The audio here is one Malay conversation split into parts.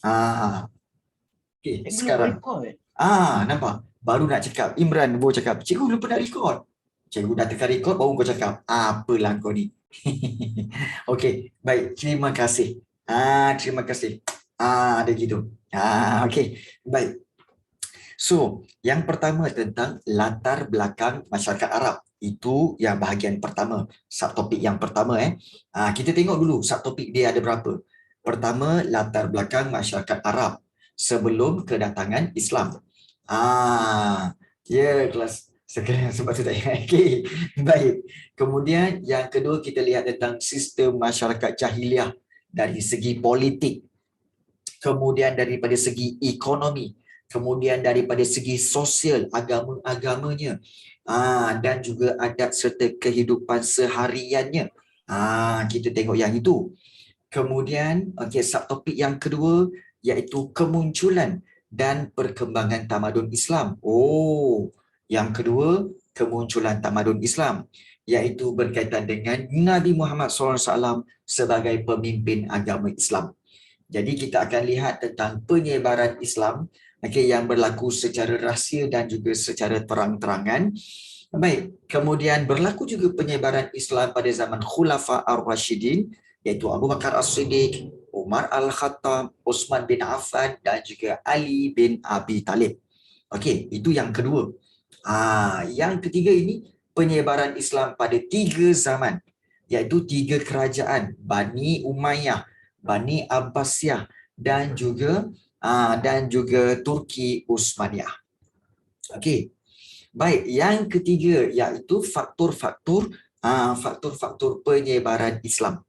Ah, okey, Cikgu lupa sekarang. record. Nampak? Baru nak cakap. Imran baru cakap, cikgu lupa nak record. Cikgu dah tekan record, baru kau cakap. Apalah kau ni. Okey, baik. Terima kasih. Terima kasih. Ada gitu. Okey, baik. So, yang pertama tentang latar belakang masyarakat Arab. Itu yang bahagian pertama. Subtopik yang pertama. Kita tengok dulu subtopik dia ada berapa. Pertama, latar belakang masyarakat Arab sebelum kedatangan Islam. Ya, kelas sekarang sebab tu tak ingat. Okey, baik. Kemudian yang kedua kita lihat tentang sistem masyarakat jahiliah dari segi politik, kemudian daripada segi ekonomi, kemudian daripada segi sosial, agama-agamanya, dan juga adat serta kehidupan sehariannya. Kita tengok yang itu. Kemudian, subtopik yang kedua iaitu kemunculan dan perkembangan tamadun Islam. Yang kedua, kemunculan tamadun Islam, iaitu berkaitan dengan Nabi Muhammad SAW sebagai pemimpin agama Islam. Jadi kita akan lihat tentang penyebaran Islam yang berlaku secara rahsia dan juga secara terang-terangan. Baik, kemudian berlaku juga penyebaran Islam pada zaman Khulafa Ar-Rashidin, iaitu Abu Bakar As-Siddiq, Umar Al-Khattab, Uthman bin Affan dan juga Ali bin Abi Talib. Okey, itu yang kedua. Yang ketiga ini penyebaran Islam pada 3 zaman, iaitu 3 kerajaan, Bani Umayyah, Bani Abbasiyah dan juga Turki Utsmaniyah. Okey. Baik, yang ketiga iaitu faktor-faktor penyebaran Islam.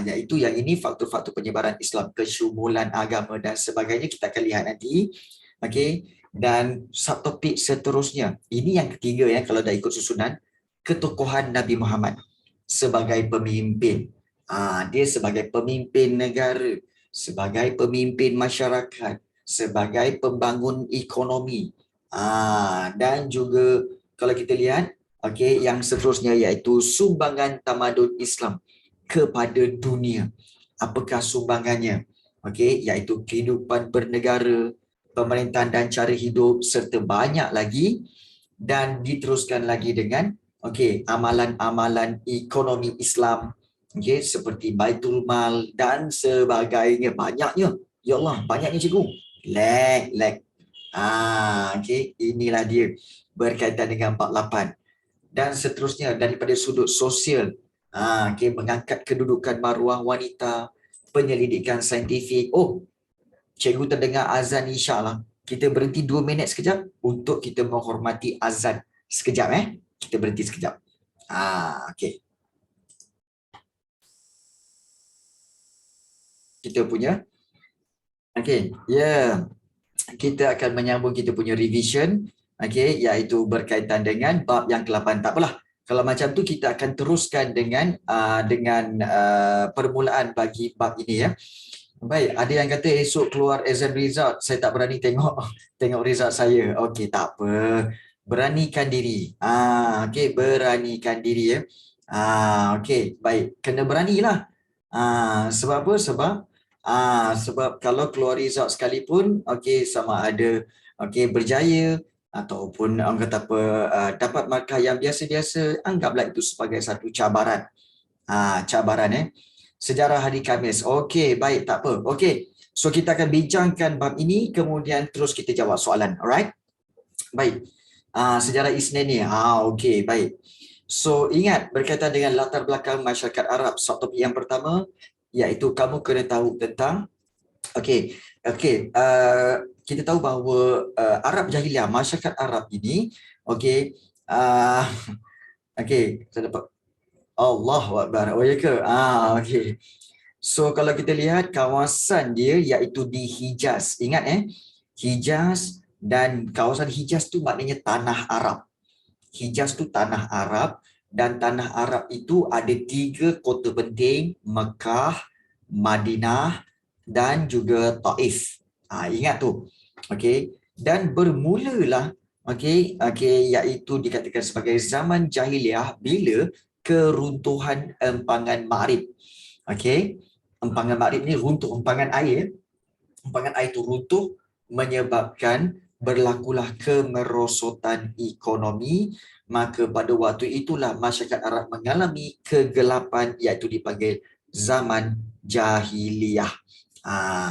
Iaitu yang ini faktor-faktor penyebaran Islam, kesyumulan agama dan sebagainya kita akan lihat nanti. Okey. Dan subtopik seterusnya, ini yang ketiga kalau dah ikut susunan, ketokohan Nabi Muhammad sebagai pemimpin. Dia sebagai pemimpin negara, sebagai pemimpin masyarakat, sebagai pembangun ekonomi. Dan juga kalau kita lihat, yang seterusnya iaitu sumbangan tamadun Islam kepada dunia. Apakah sumbangannya? Iaitu kehidupan bernegara, pemerintahan dan cara hidup serta banyak lagi, dan diteruskan lagi dengan amalan-amalan ekonomi Islam, seperti Baitul Mal dan sebagainya. Banyaknya. Ya Allah, banyaknya cikgu. Lag. Inilah dia berkaitan dengan 48. Dan seterusnya daripada sudut sosial, mengangkat kedudukan maruah wanita, penyelidikan saintifik. Cikgu terdengar azan Isyak lah. Kita berhenti 2 minit sekejap untuk kita menghormati azan. Sekejap Kita berhenti sekejap. Okey. Kita punya. Kita akan menyambung kita punya revision, iaitu berkaitan dengan bab yang ke-8. Tak apalah. Kalau macam tu kita akan teruskan dengan permulaan bagi bab ini Baik, ada yang kata esok keluar exam result, saya tak berani tengok result saya. Okey, tak apa. Beranikan diri. Beranikan diri okey, baik. Kena beranilah. Sebab apa? Sebab kalau keluar result sekalipun, sama ada berjaya ataupun orang kata apa, dapat markah yang biasa-biasa, anggaplah itu sebagai satu cabaran. Sejarah hari Khamis. Okey, baik, tak apa. Okey. So kita akan bincangkan bab ini, kemudian terus kita jawab soalan. Alright? Baik. Sejarah Isnin ni. Okey, baik. So ingat berkaitan dengan latar belakang masyarakat Arab, subtopik yang pertama iaitu kamu kena tahu tentang kita tahu bahawa Arab Jahiliah, masyarakat Arab ini, uh, saya dapat Allahu Akbar. Ya ke? Okey. So kalau kita lihat kawasan dia iaitu di Hijaz. Ingat Hijaz, dan kawasan Hijaz tu maknanya tanah Arab. Hijaz tu tanah Arab, dan tanah Arab itu ada 3 kota penting, Mekah, Madinah dan juga Taif. Ingat tu. Dan bermulalah iaitu dikatakan sebagai zaman jahiliah bila keruntuhan empangan Ma'rib. Empangan Ma'rib ni runtuh, empangan air empangan air itu runtuh menyebabkan berlakulah kemerosotan ekonomi, maka pada waktu itulah masyarakat Arab mengalami kegelapan iaitu dipanggil zaman jahiliyah.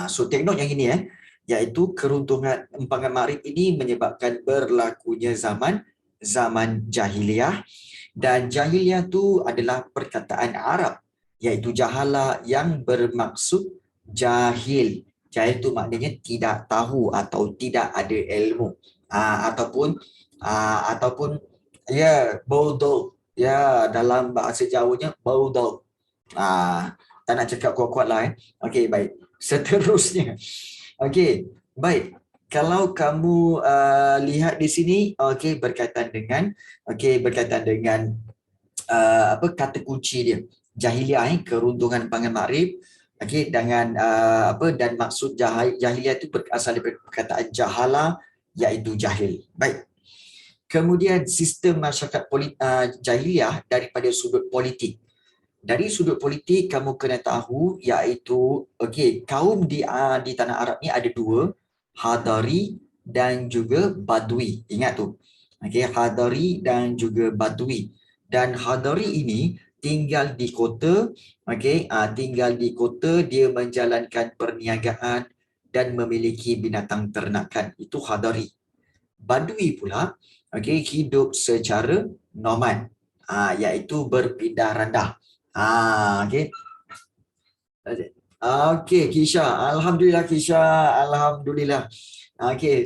So take note yang ini iaitu keruntuhan empangan Maghrib ini menyebabkan berlakunya zaman jahiliyah, dan jahiliyah itu adalah perkataan Arab iaitu jahala yang bermaksud jahil. Jahil itu maknanya tidak tahu atau tidak ada ilmu, ataupun bodoh dalam bahasa Jawanya bodoh. Tak nak cakap kuat-kuat lah. Okey, baik. Seterusnya. Okey, baik. Kalau kamu lihat di sini, berkaitan dengan kata kunci dia. Jahiliyah, keruntuhan empangan Maghrib. Okey, dengan dan maksud jahiliyah itu berasal daripada perkataan jahala iaitu jahil. Baik. Kemudian sistem masyarakat jahiliyah daripada sudut politik. Dari sudut politik kamu kena tahu iaitu kaum di tanah Arab ni ada dua, Hadari dan juga Badui. Ingat tu. Hadari dan juga Badui. Dan Hadari ini tinggal di kota, dia menjalankan perniagaan dan memiliki binatang ternakan. Itu Hadari. Badui pula hidup secara nomad, iaitu berpindah randah. Kisha, alhamdulillah Kisha, alhamdulillah.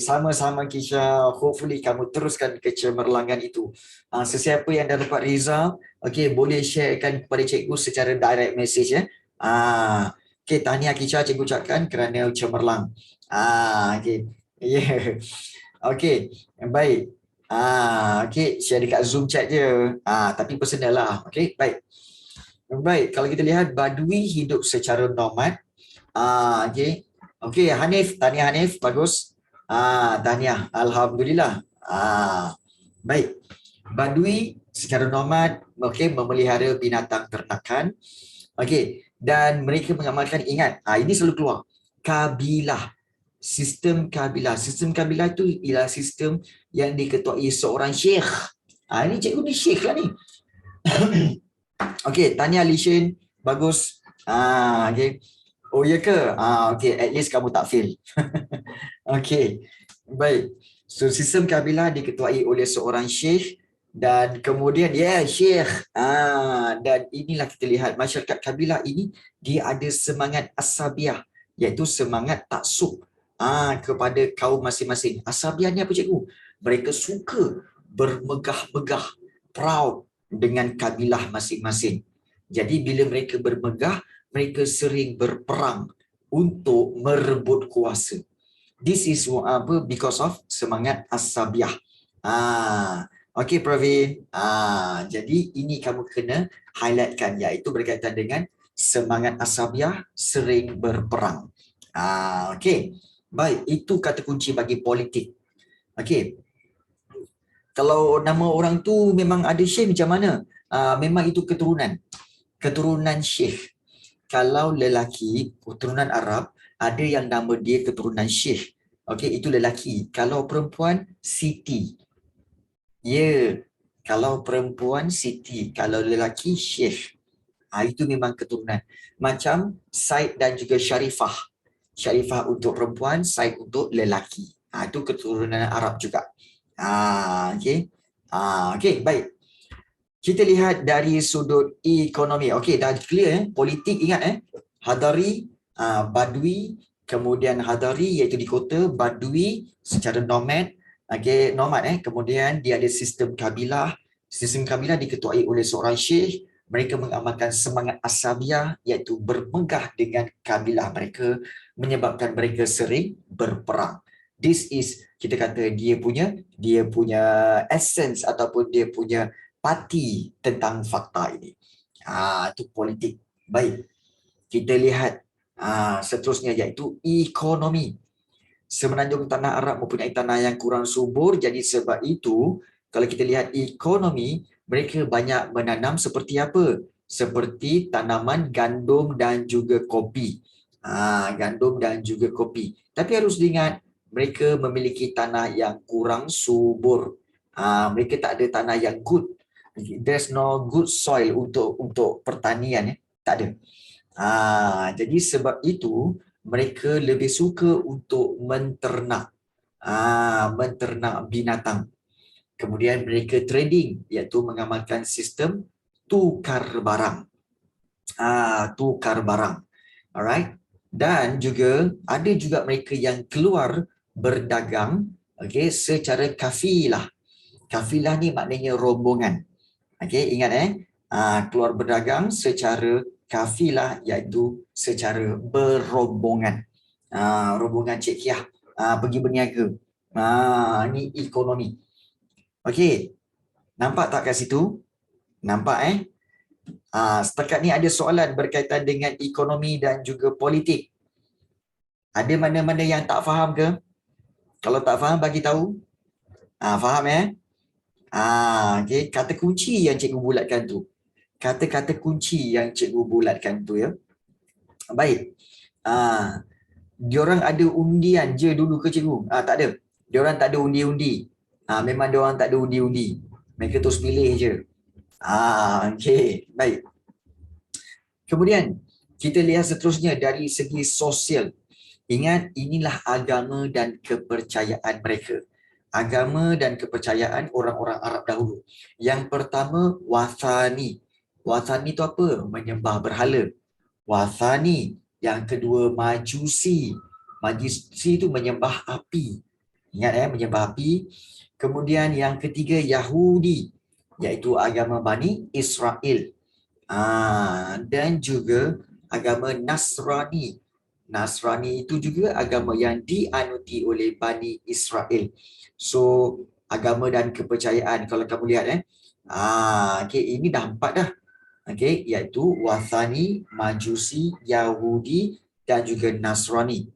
Sama-sama Kisha, hopefully kamu teruskan kecemerlangan itu. Sesiapa yang dah dapat result, boleh sharekan kepada cikgu secara direct message tahniah Kisha, cikgu ucapkan kerana cemerlang. Baik. Share dekat Zoom chat je. Tapi personal lah. Baik. Baik, kalau kita lihat Badui hidup secara nomad. Hanif, tahniah Hanif, bagus. Tahniah, alhamdulillah. Baik. Badui secara nomad, memelihara binatang ternakan. Dan mereka mengamalkan, ingat, ini selalu keluar, kabilah. Sistem kabilah. Sistem kabilah itu ialah sistem yang diketuai seorang syekh. Ini cikgu ni syekh lah ni. Tahniah Lishin, bagus. Oh ya ke? At least kamu tak fail. Baik. So sistem kabilah diketuai oleh seorang syekh, dan kemudian syekh. Dan inilah kita lihat masyarakat kabilah ini dia ada semangat asabiah, iaitu semangat taksub kepada kaum masing-masing. Asabiah ni apa cikgu? Mereka suka bermegah-megah, proud dengan kabilah masing-masing. Jadi bila mereka bermegah, mereka sering berperang untuk merebut kuasa. This is because of semangat asabiah. Pravin. Jadi ini kamu kena highlightkan, iaitu berkaitan dengan semangat asabiah, sering berperang. Baik, itu kata kunci bagi politik. Kalau nama orang tu memang ada syekh macam mana? Memang itu keturunan syekh. Kalau lelaki, keturunan Arab, ada yang nama dia keturunan syekh. Itu lelaki. Kalau perempuan, siti. Kalau perempuan, siti. Kalau lelaki, syekh. Itu memang keturunan. Macam Said dan juga Syarifah. Syarifah untuk perempuan, Said untuk lelaki. Itu keturunan Arab juga. Baik. Kita lihat dari sudut ekonomi. Dah clear politik, ingat Hadari, Badui, kemudian Hadari iaitu di kota, Badui secara nomad. Kemudian dia ada sistem kabilah. Sistem kabilah diketuai oleh seorang syekh. Mereka mengamalkan semangat asabiah, iaitu bermegah dengan kabilah mereka, menyebabkan mereka sering berperang. This is, kita kata dia punya essence ataupun dia punya parti tentang fakta ini. Itu politik. Baik. Kita lihat seterusnya iaitu ekonomi. Semenanjung tanah Arab mempunyai tanah yang kurang subur, jadi sebab itu kalau kita lihat ekonomi, mereka banyak menanam seperti apa? Seperti tanaman gandum dan juga kopi. gandum dan juga kopi. Tapi harus diingat, mereka memiliki tanah yang kurang subur. Mereka tak ada tanah yang good. There's no good soil untuk pertanian, ya. Tak ada. Jadi sebab itu mereka lebih suka untuk menternak binatang. Kemudian mereka trading, iaitu mengamalkan sistem tukar barang. Tukar barang. Alright. Dan juga ada juga mereka yang keluar berdagang, secara kafilah. Kafilah ni maknanya rombongan. Ingat keluar berdagang secara kafilah, iaitu secara berombongan. Rombongan Cik Kiah pergi berniaga. Ni ekonomi. Okey. Nampak tak kat situ? Nampak setakat ni ada soalan berkaitan dengan ekonomi dan juga politik. Ada mana-mana yang tak faham ke? Kalau tak faham, bagi tahu. Faham okey. Kata kunci yang cikgu bulatkan tu. Kata-kata kunci yang cikgu bulatkan tu, ya. Baik. Diorang ada undian je dulu ke cikgu? Tak ada. Diorang tak ada undi-undi. Memang diorang tak ada undi-undi. Mereka terus pilih je. Okey. Baik. Kemudian, kita lihat seterusnya dari segi sosial. Ingat, inilah agama dan kepercayaan mereka. Agama dan kepercayaan orang-orang Arab dahulu. Yang pertama, wathani. Wathani itu apa? Menyembah berhala. Wathani. Yang kedua, majusi. Majusi itu menyembah api. Ingat menyembah api. Kemudian yang ketiga, Yahudi. Iaitu agama Bani Israel. Dan juga agama Nasrani. Nasrani itu juga agama yang dianuti oleh Bani Israel. So, agama dan kepercayaan, kalau kamu lihat ini dah 4 dah. Iaitu Wathani, Majusi, Yahudi dan juga Nasrani.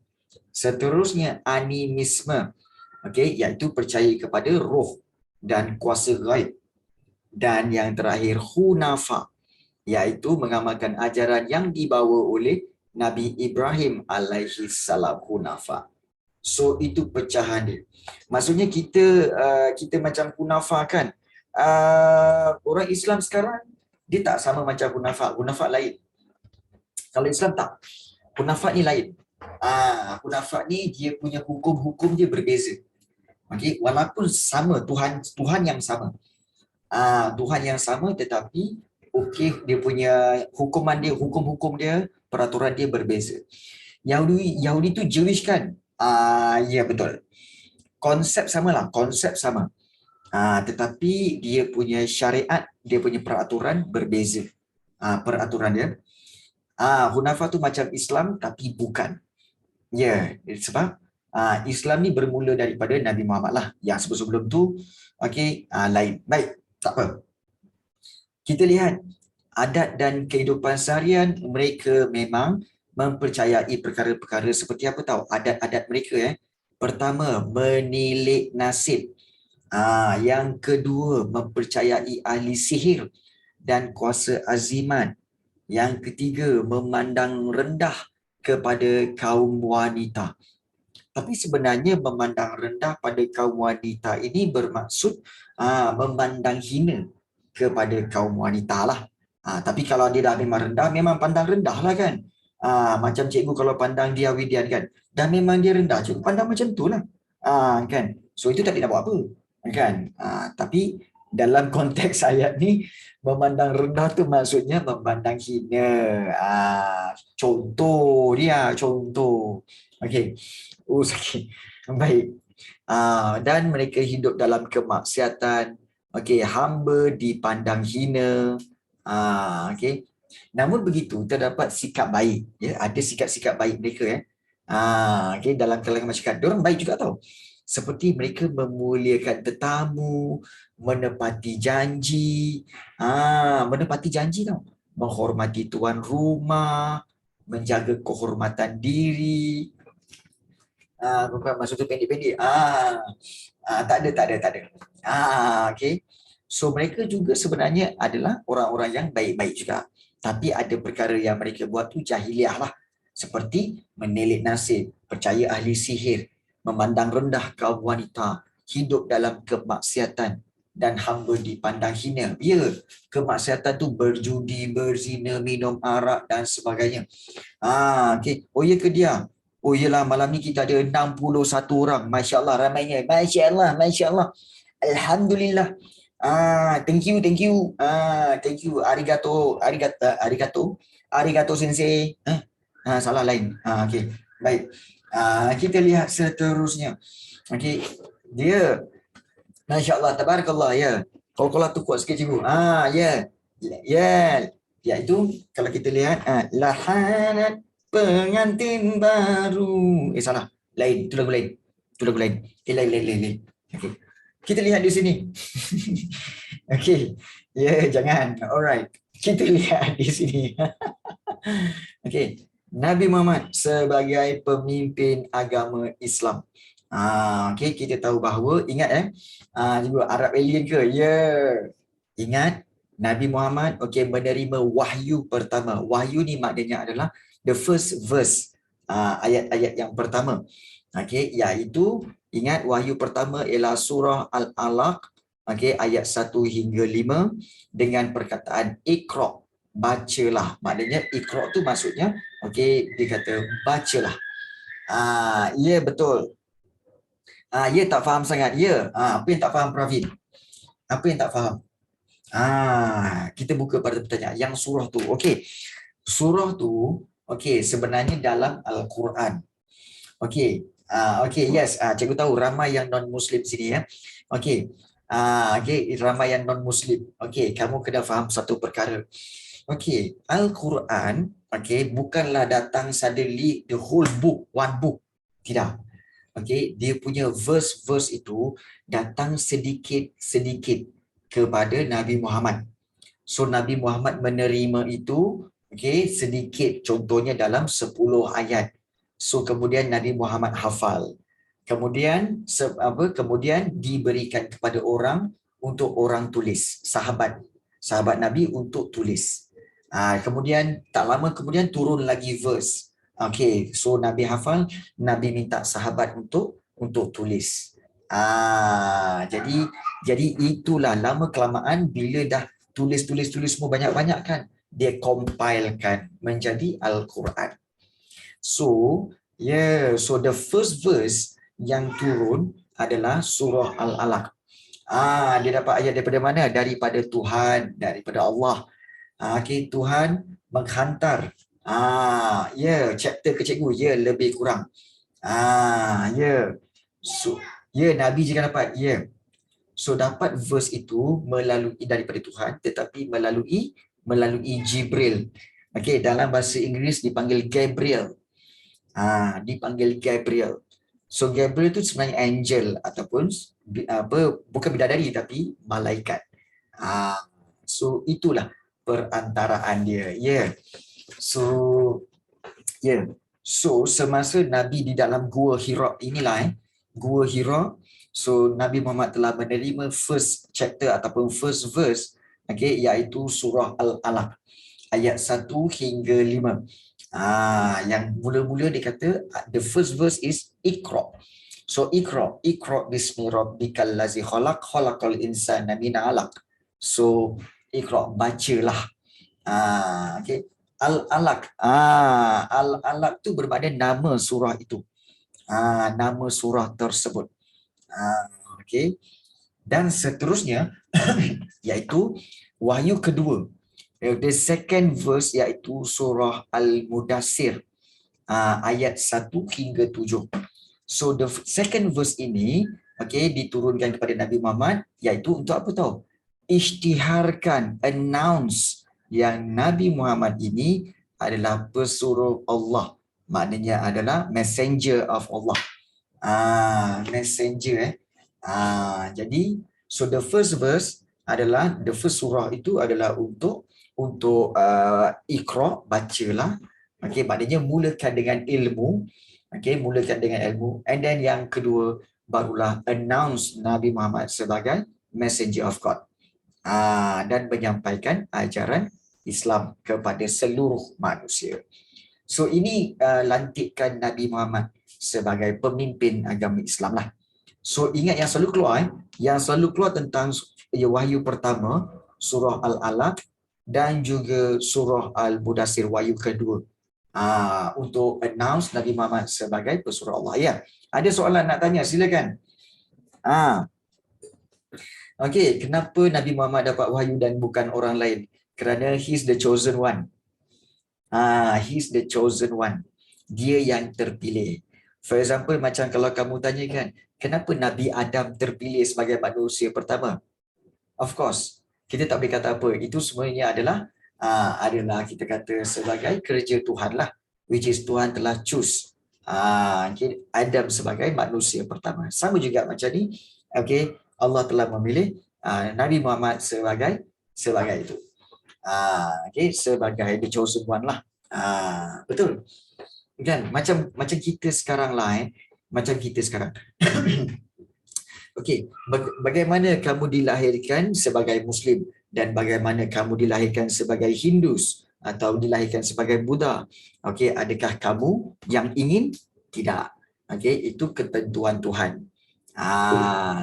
Seterusnya animisme. Iaitu percaya kepada roh dan kuasa gaib. Dan yang terakhir Hunafa, iaitu mengamalkan ajaran yang dibawa oleh Nabi Ibrahim alaihi salam, Hunafa. So itu pecahan dia. Maksudnya kita macam Hunafa kan. Orang Islam sekarang dia tak sama macam Hunafa. Hunafa lain. Kalau Islam tak. Hunafa ni lain. Hunafa ni dia punya hukum-hukum dia berbeza. Walaupun sama Tuhan yang sama. Tuhan yang sama, tetapi dia punya hukum-hukum dia, peraturan dia berbeza. Yahudi tu Jewish kan? Ya betul. Konsep sama. Tetapi dia punya syariat, dia punya peraturan berbeza. Peraturan dia. Hunafa tu macam Islam tapi bukan. Ya, sebab Islam ni bermula daripada Nabi Muhammad lah. Yang sebelum tu lain. Baik, tak apa. Kita lihat adat dan kehidupan seharian mereka memang mempercayai perkara-perkara seperti apa tahu? Adat-adat mereka Pertama, menilik nasib. Yang kedua, mempercayai ahli sihir dan kuasa azimat. Yang ketiga, memandang rendah kepada kaum wanita. Tapi sebenarnya memandang rendah pada kaum wanita ini bermaksud memandang hina kepada kaum wanita lah. Tapi kalau dia dah memang rendah, memang pandang rendah lah kan. Macam cikgu kalau pandang dia Widian kan, dah memang dia rendah, cikgu pandang macam tu lah. Kan? So itu tak nak buat apa. Kan? Tapi dalam konteks ayat ni, memandang rendah tu maksudnya memandang hina. Contoh. Okey. Sakit. Baik. Dan mereka hidup dalam kemaksiatan. Hamba dipandang hina. Namun begitu, terdapat sikap baik. Ada sikap-sikap baik mereka. Dalam kalangan masyarakat. Diorang baik juga tau. Seperti mereka memuliakan tetamu, menepati janji. Menepati janji tau. Menghormati tuan rumah, menjaga kehormatan diri. Maksud tu pendek-pendek. Tak ada. So mereka juga sebenarnya adalah orang-orang yang baik-baik juga. Tapi ada perkara yang mereka buat tu jahiliah lah. seperti menelit nasib, percaya ahli sihir, memandang rendah kaum wanita, hidup dalam kemaksiatan dan hamba dipandang hina. Ya, kemaksiatan tu berjudi, berzina, minum arak dan sebagainya. Okey. Oh ya ke dia? Oh iyalah, malam ni kita ada 61 orang. Masya-Allah ramainya. Masya-Allah, masya-Allah. Alhamdulillah. Thank you. Thank you. Arigato, arigato. Arigato sensei. Salah lain. Okey. Baik. Kita lihat seterusnya. Okey. Dia masya-Allah, tabarakallah ya. Kalau tu kuat sikit cikgu. Ya. Ya. Iaitu kalau kita lihat lahanat pengantin baru. Salah. Lain. Itu lagu lain. Itu lagu lain. Lain. Okey. Kita lihat di sini. Okey. Ya, jangan. Alright. Kita lihat di sini. Okey. Nabi Muhammad sebagai pemimpin agama Islam. Okey, kita tahu bahawa ingat juga Arab alien ke? Ya. Ingat Nabi Muhammad menerima wahyu pertama. Wahyu ni maknanya adalah the first verse, ayat-ayat yang pertama. Okey, iaitu ingat wahyu pertama ialah surah Al-Alaq, ayat 1 hingga 5 dengan perkataan Iqra, bacalah. Maknanya Iqra tu maksudnya dia kata bacalah. Ya betul. Ya tak faham sangat. Ya, apa yang tak faham Pravin? Apa yang tak faham? Kita buka pada pertanyaan yang surah tu. Okey. Surah tu sebenarnya dalam Al-Quran. Okey. Yes. Cikgu tahu ramai yang non-Muslim sini ya. Okey. Ramai yang non-Muslim. Okey, kamu kena faham satu perkara. Okey, Al-Quran bukanlah datang suddenly the whole book, one book. Tidak. Okey, dia punya verse-verse itu datang sedikit-sedikit kepada Nabi Muhammad. So Nabi Muhammad menerima itu sedikit, contohnya dalam 10 ayat. So kemudian Nabi Muhammad hafal. Kemudian kemudian diberikan kepada orang untuk orang tulis, sahabat Nabi untuk tulis. Kemudian tak lama kemudian turun lagi verse. So Nabi hafal, Nabi minta sahabat untuk tulis. Jadi itulah lama kelamaan bila dah tulis semua banyak-banyak kan, dia compilekan menjadi Al-Quran. So the first verse yang turun adalah surah Al-Alaq. Dia dapat ayat daripada mana? Daripada Tuhan, daripada Allah. Tuhan menghantar chapter ke cikgu, lebih kurang. So Nabi juga dapat. So dapat verse itu melalui daripada Tuhan, tetapi melalui Jibril. Dalam bahasa Inggeris dipanggil Gabriel. Dipanggil Gabriel. So Gabriel itu sebenarnya angel ataupun bukan bidadari tapi malaikat. So itulah perantaraan dia. So semasa Nabi di dalam Gua Hira inilah Gua Hira, so Nabi Muhammad telah menerima first chapter ataupun first verse iaitu surah Al-Alaq ayat 1 hingga 5. Yang mula-mula dia kata the first verse is Iqra. So Iqra bismi rabbikal ladzi khalaq, khalaqal insana min 'alaq. So Iqra, bacalah. Al-Alaq. Al-Alaq tu bermakna nama surah itu. Nama surah tersebut. Dan seterusnya iaitu wahyu kedua. The second verse iaitu surah Al-Mudassir ayat 1 hingga 7. So the second verse ini diturunkan kepada Nabi Muhammad iaitu untuk apa tahu? Isytiharkan, announce yang Nabi Muhammad ini adalah pesuruh Allah. Maknanya adalah messenger of Allah. Messenger. Jadi so the first verse adalah, the first surah itu adalah untuk Iqra, bacalah. Maknanya mulakan dengan ilmu. Mulakan dengan ilmu. And then yang kedua barulah announce Nabi Muhammad sebagai messenger of God. Dan menyampaikan ajaran Islam kepada seluruh manusia. So ini lantikan Nabi Muhammad sebagai pemimpin agama Islam lah. So ingat yang selalu keluar, yang selalu keluar tentang wahyu pertama, surah Al-Alaq dan juga surah Al-Mudassir, wahyu kedua. Untuk announce Nabi Muhammad sebagai pesuruh Allah. Ya, ada soalan nak tanya, silakan. Okey, kenapa Nabi Muhammad dapat wahyu dan bukan orang lain? Kerana he's the chosen one. He's the chosen one. Dia yang terpilih. For example, macam kalau kamu tanyakan, kenapa Nabi Adam terpilih sebagai manusia pertama? Of course, kita tak boleh kata apa. Itu semuanya adalah kita kata sebagai kerja Tuhan lah. Which is Tuhan telah choose Adam sebagai manusia pertama. Sama juga macam ni. Okay, Allah telah memilih Nabi Muhammad sebagai itu. Okay, sebagai the chosen one lah. Betul. Kan? Macam kita sekarang lah. Macam kita sekarang. Okey, bagaimana kamu dilahirkan sebagai Muslim dan bagaimana kamu dilahirkan sebagai Hindus atau dilahirkan sebagai Buddha? Okey, adakah kamu yang ingin? Tidak. Okey, itu ketentuan Tuhan.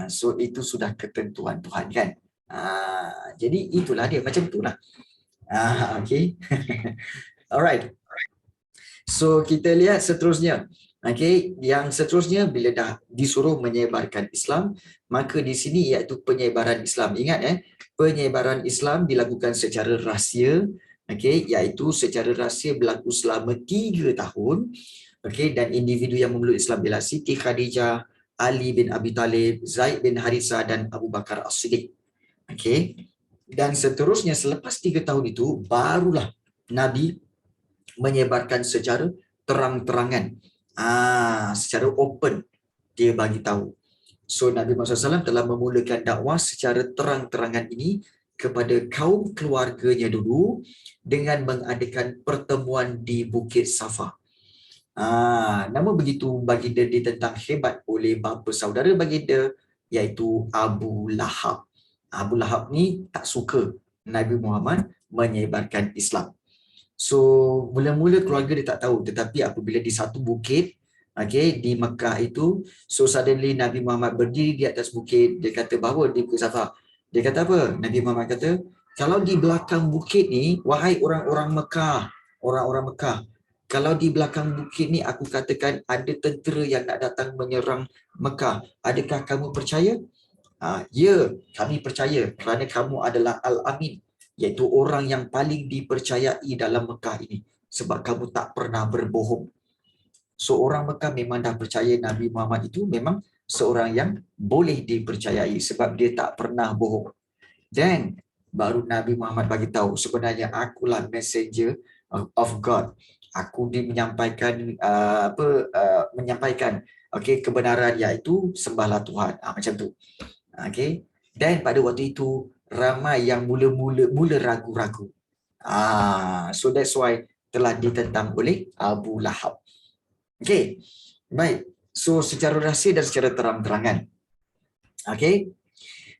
So itu sudah ketentuan Tuhan kan? Jadi itulah dia, macam itulah. Okey. Alright. So kita lihat seterusnya. Okey, yang seterusnya bila dah disuruh menyebarkan Islam, maka di sini iaitu penyebaran Islam. Ingat penyebaran Islam dilakukan secara rahsia, okey, iaitu secara rahsia berlaku selama 3 tahun. Okey, dan individu yang memeluk Islam ialah Siti Khadijah, Ali bin Abi Talib, Zaid bin Harisah dan Abu Bakar As-Siddiq. Okey. Dan seterusnya selepas 3 tahun itu barulah Nabi menyebarkan secara terang-terangan. Secara open dia bagi tahu. So Nabi Muhammad SAW telah memulakan dakwah secara terang-terangan ini kepada kaum keluarganya dulu dengan mengadakan pertemuan di Bukit Safa. Nama begitu baginda ditentang hebat oleh bapa saudara baginda iaitu Abu Lahab. Abu Lahab ni tak suka Nabi Muhammad menyebarkan Islam. So mula-mula keluarga dia tak tahu, tetapi apabila di satu bukit, okay, di Mekah itu, so suddenly Nabi Muhammad berdiri di atas bukit, dia kata bahawa di Bukit Safa. Dia kata apa? Nabi Muhammad kata, kalau di belakang bukit ni, wahai orang-orang Mekah, orang-orang Mekah, kalau di belakang bukit ni aku katakan ada tentera yang nak datang menyerang Mekah, adakah kamu percaya? Ya, kami percaya kerana kamu adalah Al-Amin, iaitu orang yang paling dipercayai dalam Mekah ini sebab kamu tak pernah berbohong. So orang Mekah memang dah percaya Nabi Muhammad itu memang seorang yang boleh dipercayai sebab dia tak pernah bohong. Dan baru Nabi Muhammad bagi tahu sebenarnya akulah messenger of God. Aku menyampaikan menyampaikan kebenaran iaitu sembahlah Tuhan. Macam tu. Okay. Dan pada waktu itu ramai yang mula ragu-ragu. So that's why telah ditentang oleh Abu Lahab. Okay. Baik. So secara rahsia dan secara terang-terangan. Okay.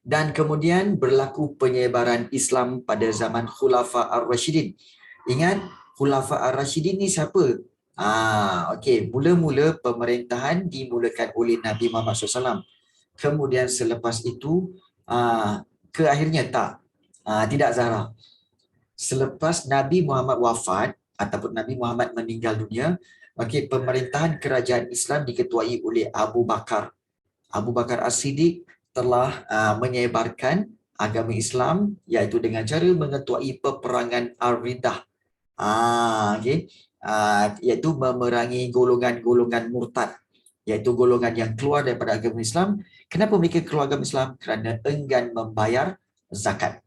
Dan kemudian berlaku penyebaran Islam pada zaman Khulafa Ar-Rashidin. Ingat, Khulafa Ar-Rashidin ni siapa? Okay. Mula-mula pemerintahan dimulakan oleh Nabi Muhammad SAW. Kemudian selepas itu ke akhirnya tidak Zahra. Selepas Nabi Muhammad wafat ataupun Nabi Muhammad meninggal dunia, pemerintahan kerajaan Islam diketuai oleh Abu Bakar. Abu Bakar As-Siddiq telah menyebarkan agama Islam iaitu dengan cara mengetuai peperangan Ar-Riddah. Iaitu memerangi golongan-golongan murtad, iaitu golongan yang keluar daripada agama Islam. Kenapa mereka keluar agama Islam? Kerana enggan membayar zakat.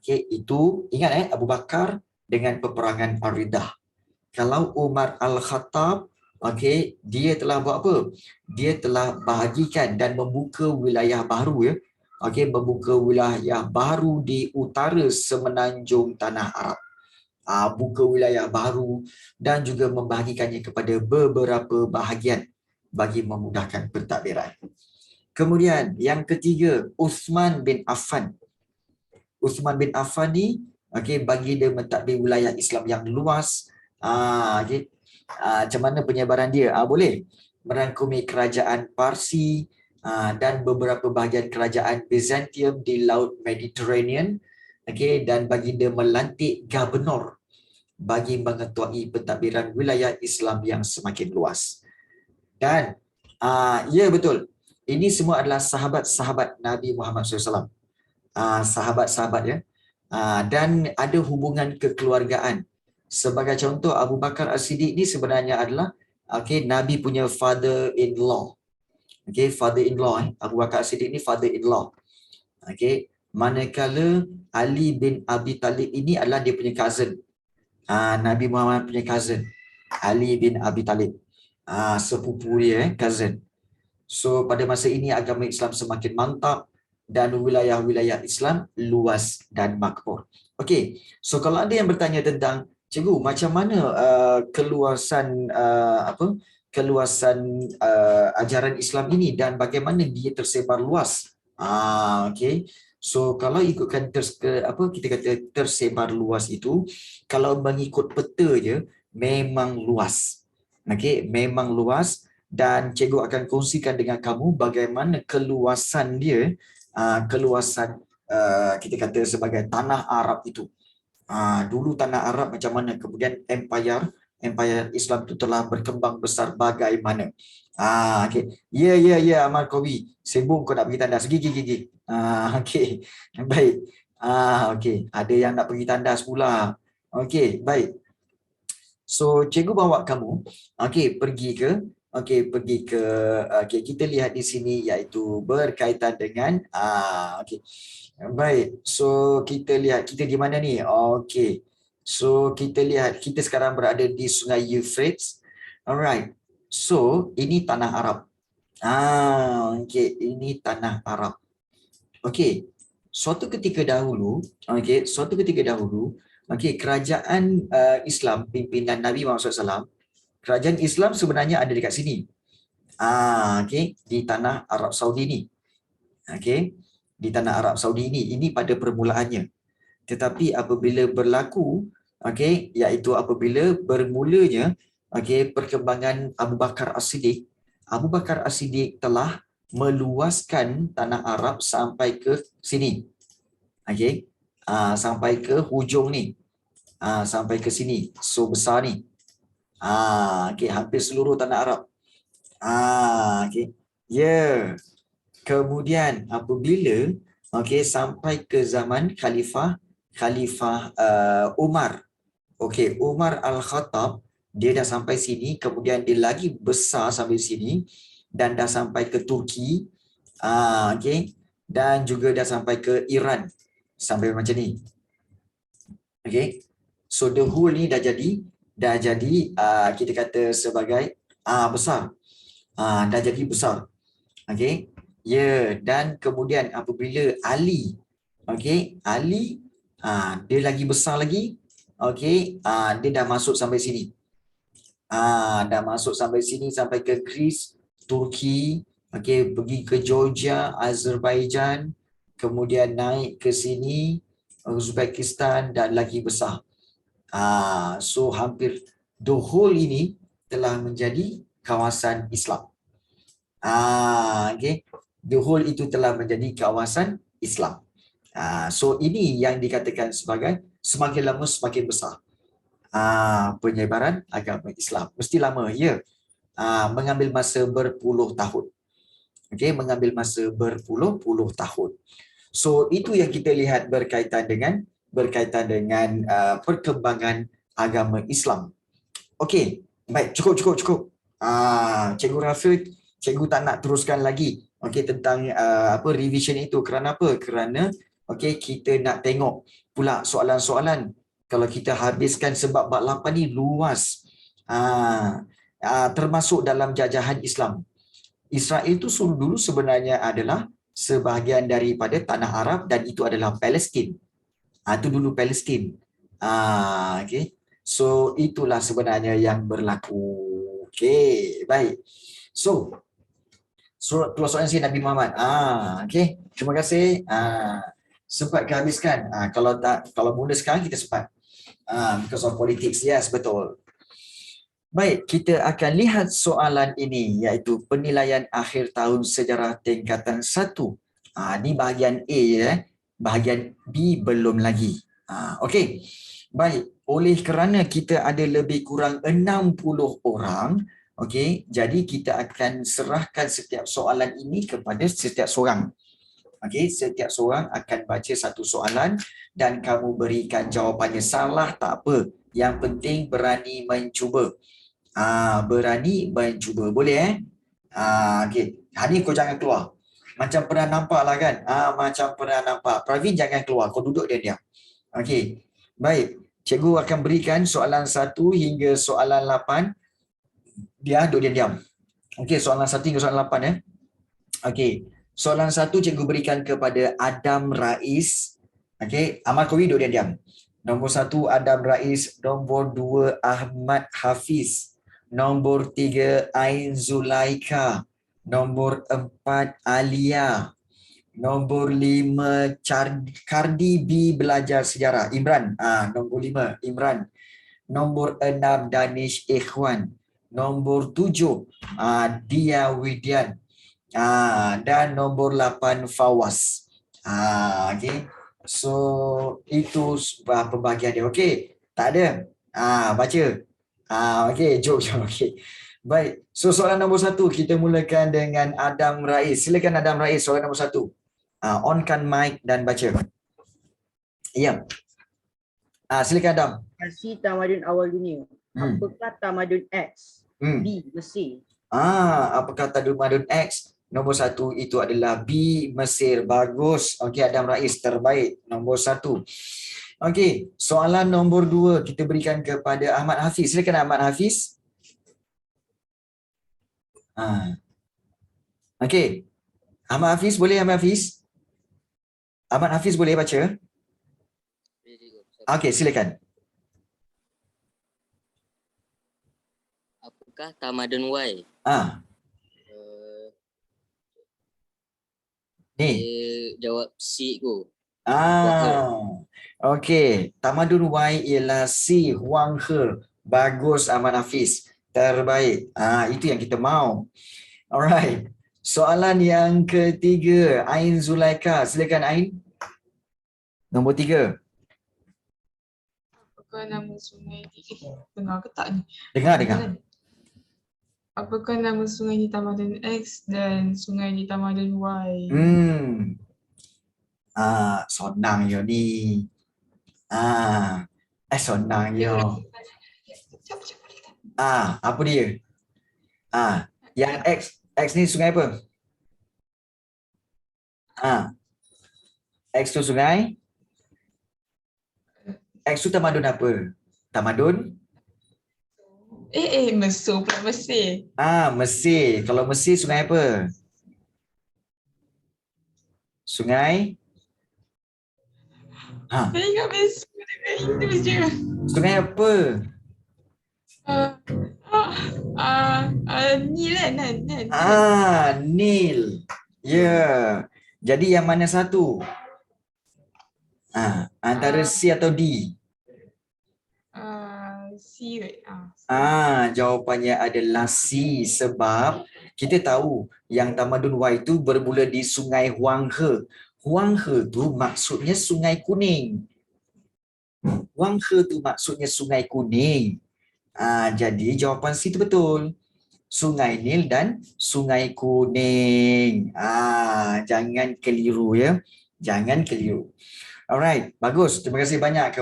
Itu ingat Abu Bakar dengan peperangan Ar-Riddah. Kalau Umar Al-Khattab, dia telah buat apa? Dia telah bahagikan dan membuka wilayah baru membuka wilayah baru di utara semenanjung tanah Arab. Buka wilayah baru dan juga membahagikannya kepada beberapa bahagian bagi memudahkan pentadbiran. Kemudian yang ketiga, Uthman bin Affan. Uthman bin Affan ni bagi dia mentadbir wilayah Islam yang luas Okay. Macam mana penyebaran dia? Boleh merangkumi kerajaan Parsi dan beberapa bahagian kerajaan Byzantium di Laut Mediterranean, okay, dan baginda melantik gubernur bagi mengetuai pentadbiran wilayah Islam yang semakin luas. Dan ya betul, ini semua adalah sahabat-sahabat Nabi Muhammad SAW, sahabat-sahabat ya, dan ada hubungan kekeluargaan. Sebagai contoh, Abu Bakar As-Siddiq ni sebenarnya adalah Nabi punya father-in-law. Father-in-law. Abu Bakar As-Siddiq ni father-in-law. Manakala Ali bin Abi Talib ini adalah dia punya cousin. Nabi Muhammad punya cousin. Ali bin Abi Talib. Sepupu dia, cousin. So pada masa ini agama Islam semakin mantap dan wilayah-wilayah Islam luas dan makmur. Okey, so kalau ada yang bertanya tentang cikgu macam mana keluasan ajaran Islam ini dan bagaimana dia tersebar luas. Okey. So kalau ikutkan kita kata tersebar luas itu, kalau mengikut peta je memang luas. Okey, memang luas. Dan cikgu akan kongsikan dengan kamu bagaimana keluasan dia, kita kata sebagai tanah Arab itu. Dulu tanah Arab macam mana, kemudian empire Islam itu telah berkembang besar bagaimana. Okay. Ya, Amal Qawi. Sibuk kau nak pergi tandas. Gigi. Okay. Baik. Okay. Ada yang nak pergi tandas pula. Okay, baik. So, cikgu bawa kamu, pergi ke kita lihat di sini iaitu berkaitan dengan baik. So kita lihat kita di mana ni? Okey. So kita lihat kita sekarang berada di Sungai Euphrates. Alright. So ini tanah Arab. Ini tanah Arab. Okey. Suatu ketika dahulu, kerajaan Islam pimpinan Nabi Muhammad SAW, kerajaan Islam sebenarnya ada dekat sini. Di tanah Arab Saudi ni. Di tanah Arab Saudi ini pada permulaannya. Tetapi apabila berlaku, iaitu apabila bermulanya perkembangan Abu Bakar As-Siddiq, Abu Bakar As-Siddiq telah meluaskan tanah Arab sampai ke sini. Sampai ke hujung ni. Sampai ke sini. So besar ni. Hampir seluruh tanah Arab. Kemudian apabila sampai ke zaman Khalifah Umar. Umar Al-Khattab, dia dah sampai sini, kemudian dia lagi besar sampai sini dan dah sampai ke Turki. Dan juga dah sampai ke Iran. Sampai macam ni. So the whole ni dah jadi kita kata sebagai besar. Dah jadi besar. Dan kemudian apabila Ali dia lagi besar lagi, dia dah masuk sampai sini. Sampai ke Greece, Turki, pergi ke Georgia, Azerbaijan, kemudian naik ke sini, Uzbekistan dan lagi besar. So hampir the whole ini telah menjadi kawasan Islam. The whole itu telah menjadi kawasan Islam. So ini yang dikatakan sebagai semakin lama semakin besar penyebaran agama Islam. Mesti lama, ya. Mengambil masa berpuluh tahun. Mengambil masa berpuluh-puluh tahun. So itu yang kita lihat berkaitan dengan perkembangan agama Islam. Okey, baik, cukup. Cikgu rasa cikgu tak nak teruskan lagi tentang revision itu. Kerana apa? Kerana kita nak tengok pula soalan-soalan. Kalau kita habiskan sebab bab 8 ni luas. Termasuk dalam jajahan Islam. Israel itu dulu sebenarnya adalah sebahagian daripada tanah Arab dan itu adalah Palestin. Itu dulu Palestin. So itulah sebenarnya yang berlaku. Baik. So surat keluasan Nabi Muhammad. Terima kasih. Sempat kehabiskan. Kalau muda sekarang kita sempat. Because of politics. Yes, betul. Baik, kita akan lihat soalan ini iaitu penilaian akhir tahun sejarah tingkatan 1. Ini bahagian A ya. Bahagian B belum lagi. Okey. Baik, oleh kerana kita ada lebih kurang 60 orang, okey, jadi kita akan serahkan setiap soalan ini kepada setiap seorang. Okey, setiap seorang akan baca satu soalan dan kamu berikan jawapannya. Salah tak apa. Yang penting berani mencuba. Berani mencuba. Boleh okey. Hari kau jangan keluar. Macam pernah nampak lah kan? Macam pernah nampak. Pravin jangan keluar. Kau duduk diam-diam. Okey. Baik. Cikgu akan berikan soalan 1 hingga soalan 8. Dia duduk diam-diam. Okey, soalan 1 hingga soalan 8 ya. Okey. Soalan 1 cikgu berikan kepada Adam Rais. Okey, Ahmad Qawi duduk diam-diam. Nombor 1 Adam Rais, nombor 2 Ahmad Hafiz. Nombor 3 Ain Zulaika. Nombor 4 Alia. Nombor 5 Cardi B belajar sejarah. Imran. Nombor 5 Imran. Nombor 6 Danish Ikhwan. Nombor 7 Dia Widian. Dan nombor 8 Fawaz. Okey. So itu pembahagian dia. Okey. Tak ada. Baca. Okey, jom. Okey. Baik. So soalan nombor 1 kita mulakan dengan Adam Rais. Silakan Adam Rais, soalan nombor 1. Onkan mic dan baca. Ya. Silakan Adam. Versi tamadun awal dunia. Apakah tamadun X? B. Mesir. Apakah tamadun X? Nombor 1 itu adalah B, Mesir. Bagus. Okey, Adam Rais terbaik. Nombor 1. Okey, soalan nombor 2 kita berikan kepada Ahmad Hafiz. Silakan Ahmad Hafiz. Okey. Ahmad Hafiz, boleh Ahmad Hafiz? Ahmad Hafiz boleh baca? Okey, silakan. Apakah tamadun Y? Ni. Jawab C tu. Okey. Tamadun Y ialah C, Huang He. Bagus Ahmad Hafiz. Terbaik. Itu yang kita mahu. Alright. Soalan yang ketiga, Ain Zulaika. Silakan Ain. Nombor 3. Apakah nama sungai di dengar ke tak ni? Dengar. Apakah nama sungai di tamadun X dan sungai di tamadun Y? Sonang yo ni. Sonang yo. Apa dia? Yang X ni sungai apa? X tu sungai? X tu tamadun apa? Tamadun? Mesir pula Mesir. Mesir. Kalau Mesir sungai apa? Sungai? Saya ingat Mesir. Itu je. Sungai apa? Nil kan? Nil. Ya. Jadi yang mana satu? Antara C atau D? C. Jawapannya adalah C sebab kita tahu yang tamadun Y itu bermula di Sungai Huang He. Huang He tu maksudnya Sungai Kuning. Huang He tu maksudnya Sungai Kuning. Jadi jawapan C itu betul. Sungai Nil dan Sungai Kuning. Jangan keliru ya. Jangan keliru. Alright, bagus. Terima kasih banyak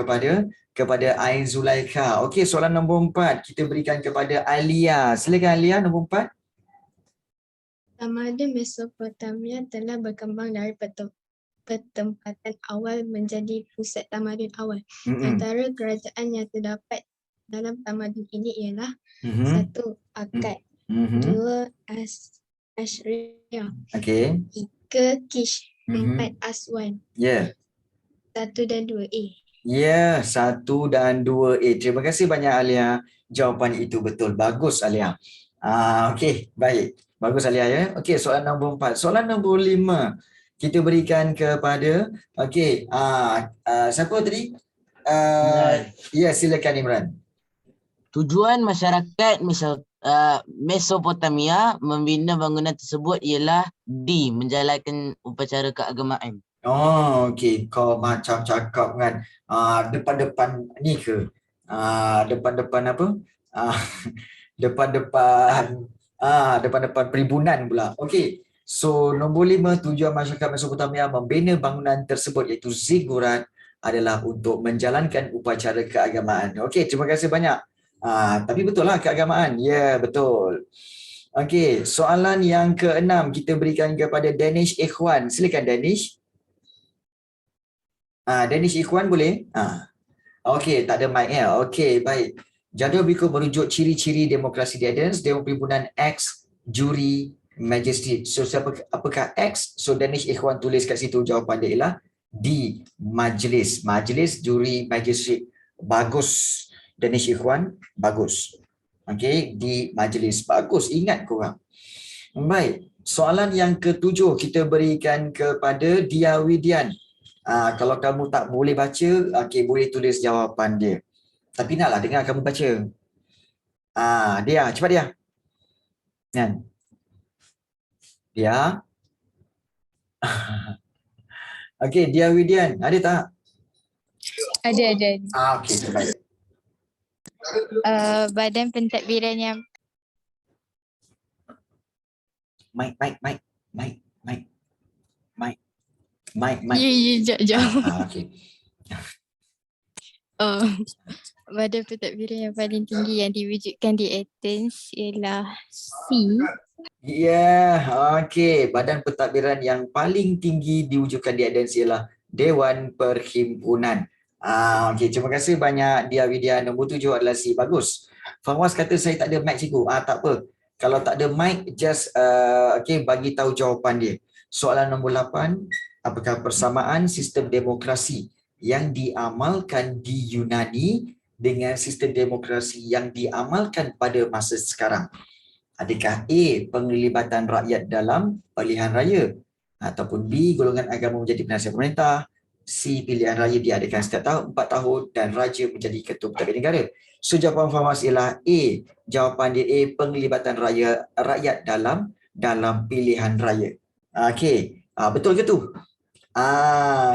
kepada Ain Zulaika. Okey, soalan nombor 4 kita berikan kepada Alia. Silakan Alia, nombor 4. Tamadun Mesopotamia telah berkembang dari pertempatan awal menjadi pusat tamadun awal. Antara kerajaan yang terdapat dalam tamadun ini ialah 1. Akkad, 2. Assyria, 3. Kish, 4. Aswan. 1 dan 2A. 1 dan 2A. Terima kasih banyak Alia. Jawapan itu betul. Bagus Alia. Okey, baik. Bagus Alia ya. Okey, soalan nombor 4. Soalan nombor 5 kita berikan kepada siapa tadi? Ya, silakan Imran. Tujuan masyarakat Mesopotamia membina bangunan tersebut ialah menjalankan upacara keagamaan. Oh, okey. Kau macam cakap kan depan-depan ni ke? Depan-depan apa? Ah, depan-depan depan-depan perhimpunan pula. Okey. So, nombor 5, tujuan masyarakat Mesopotamia membina bangunan tersebut iaitu zigurat adalah untuk menjalankan upacara keagamaan. Okey, terima kasih banyak. Tapi betul lah keagamaan. Ya, betul. Okey, soalan yang ke-6 kita berikan kepada Danish Ikhwan. Silakan Danish. Danish Ikhwan boleh? Okey, tak ada mic ya. Okey, baik. Jadual berikut merujuk ciri-ciri demokrasi di Athens, Dewan Perhimpunan X, juri, magistrate. So, apakah X? So, Danish Ikhwan tulis kat situ jawapan dia ialah D, majlis. Majlis, juri, magistrate. Bagus. Danish Ikhwan, bagus. Okey, di majlis. Bagus, ingat korang. Baik, soalan yang ke-7 kita berikan kepada Dia Widian. Kalau kamu tak boleh baca, okey, boleh tulis jawapan dia. Tapi naklah dengar kamu baca. Dia, cepat dia. Kan? Dia. Okey, Dia Widian, ada tak? Ada. Okey, terbaik. Badan pentadbiran yang Mic. Jap. Okey. Badan pentadbiran yang paling tinggi yang diwujudkan di Athens ialah C. Ya, okey. Badan pentadbiran yang paling tinggi diwujudkan di Athens ialah Dewan Perhimpunan. Okey, terima kasih banyak Dia Widya. Nombor 7 adalah C. Bagus. Fawaz kata saya tak ada mic cikgu. Tak apa. Kalau tak ada mic, just bagi tahu jawapan dia. Soalan nombor 8, apakah persamaan sistem demokrasi yang diamalkan di Yunani dengan sistem demokrasi yang diamalkan pada masa sekarang? Adakah A, penglibatan rakyat dalam pilihan raya, ataupun B, golongan agama menjadi penasihat pemerintah, C, pilihan raya diadakan setiap tahun 4 tahun dan raja menjadi ketua pentadbir negara? So jawapan Fawaz ialah A. Jawapan dia A, penglibatan rakyat dalam pilihan raya. Okey, betul ke tu?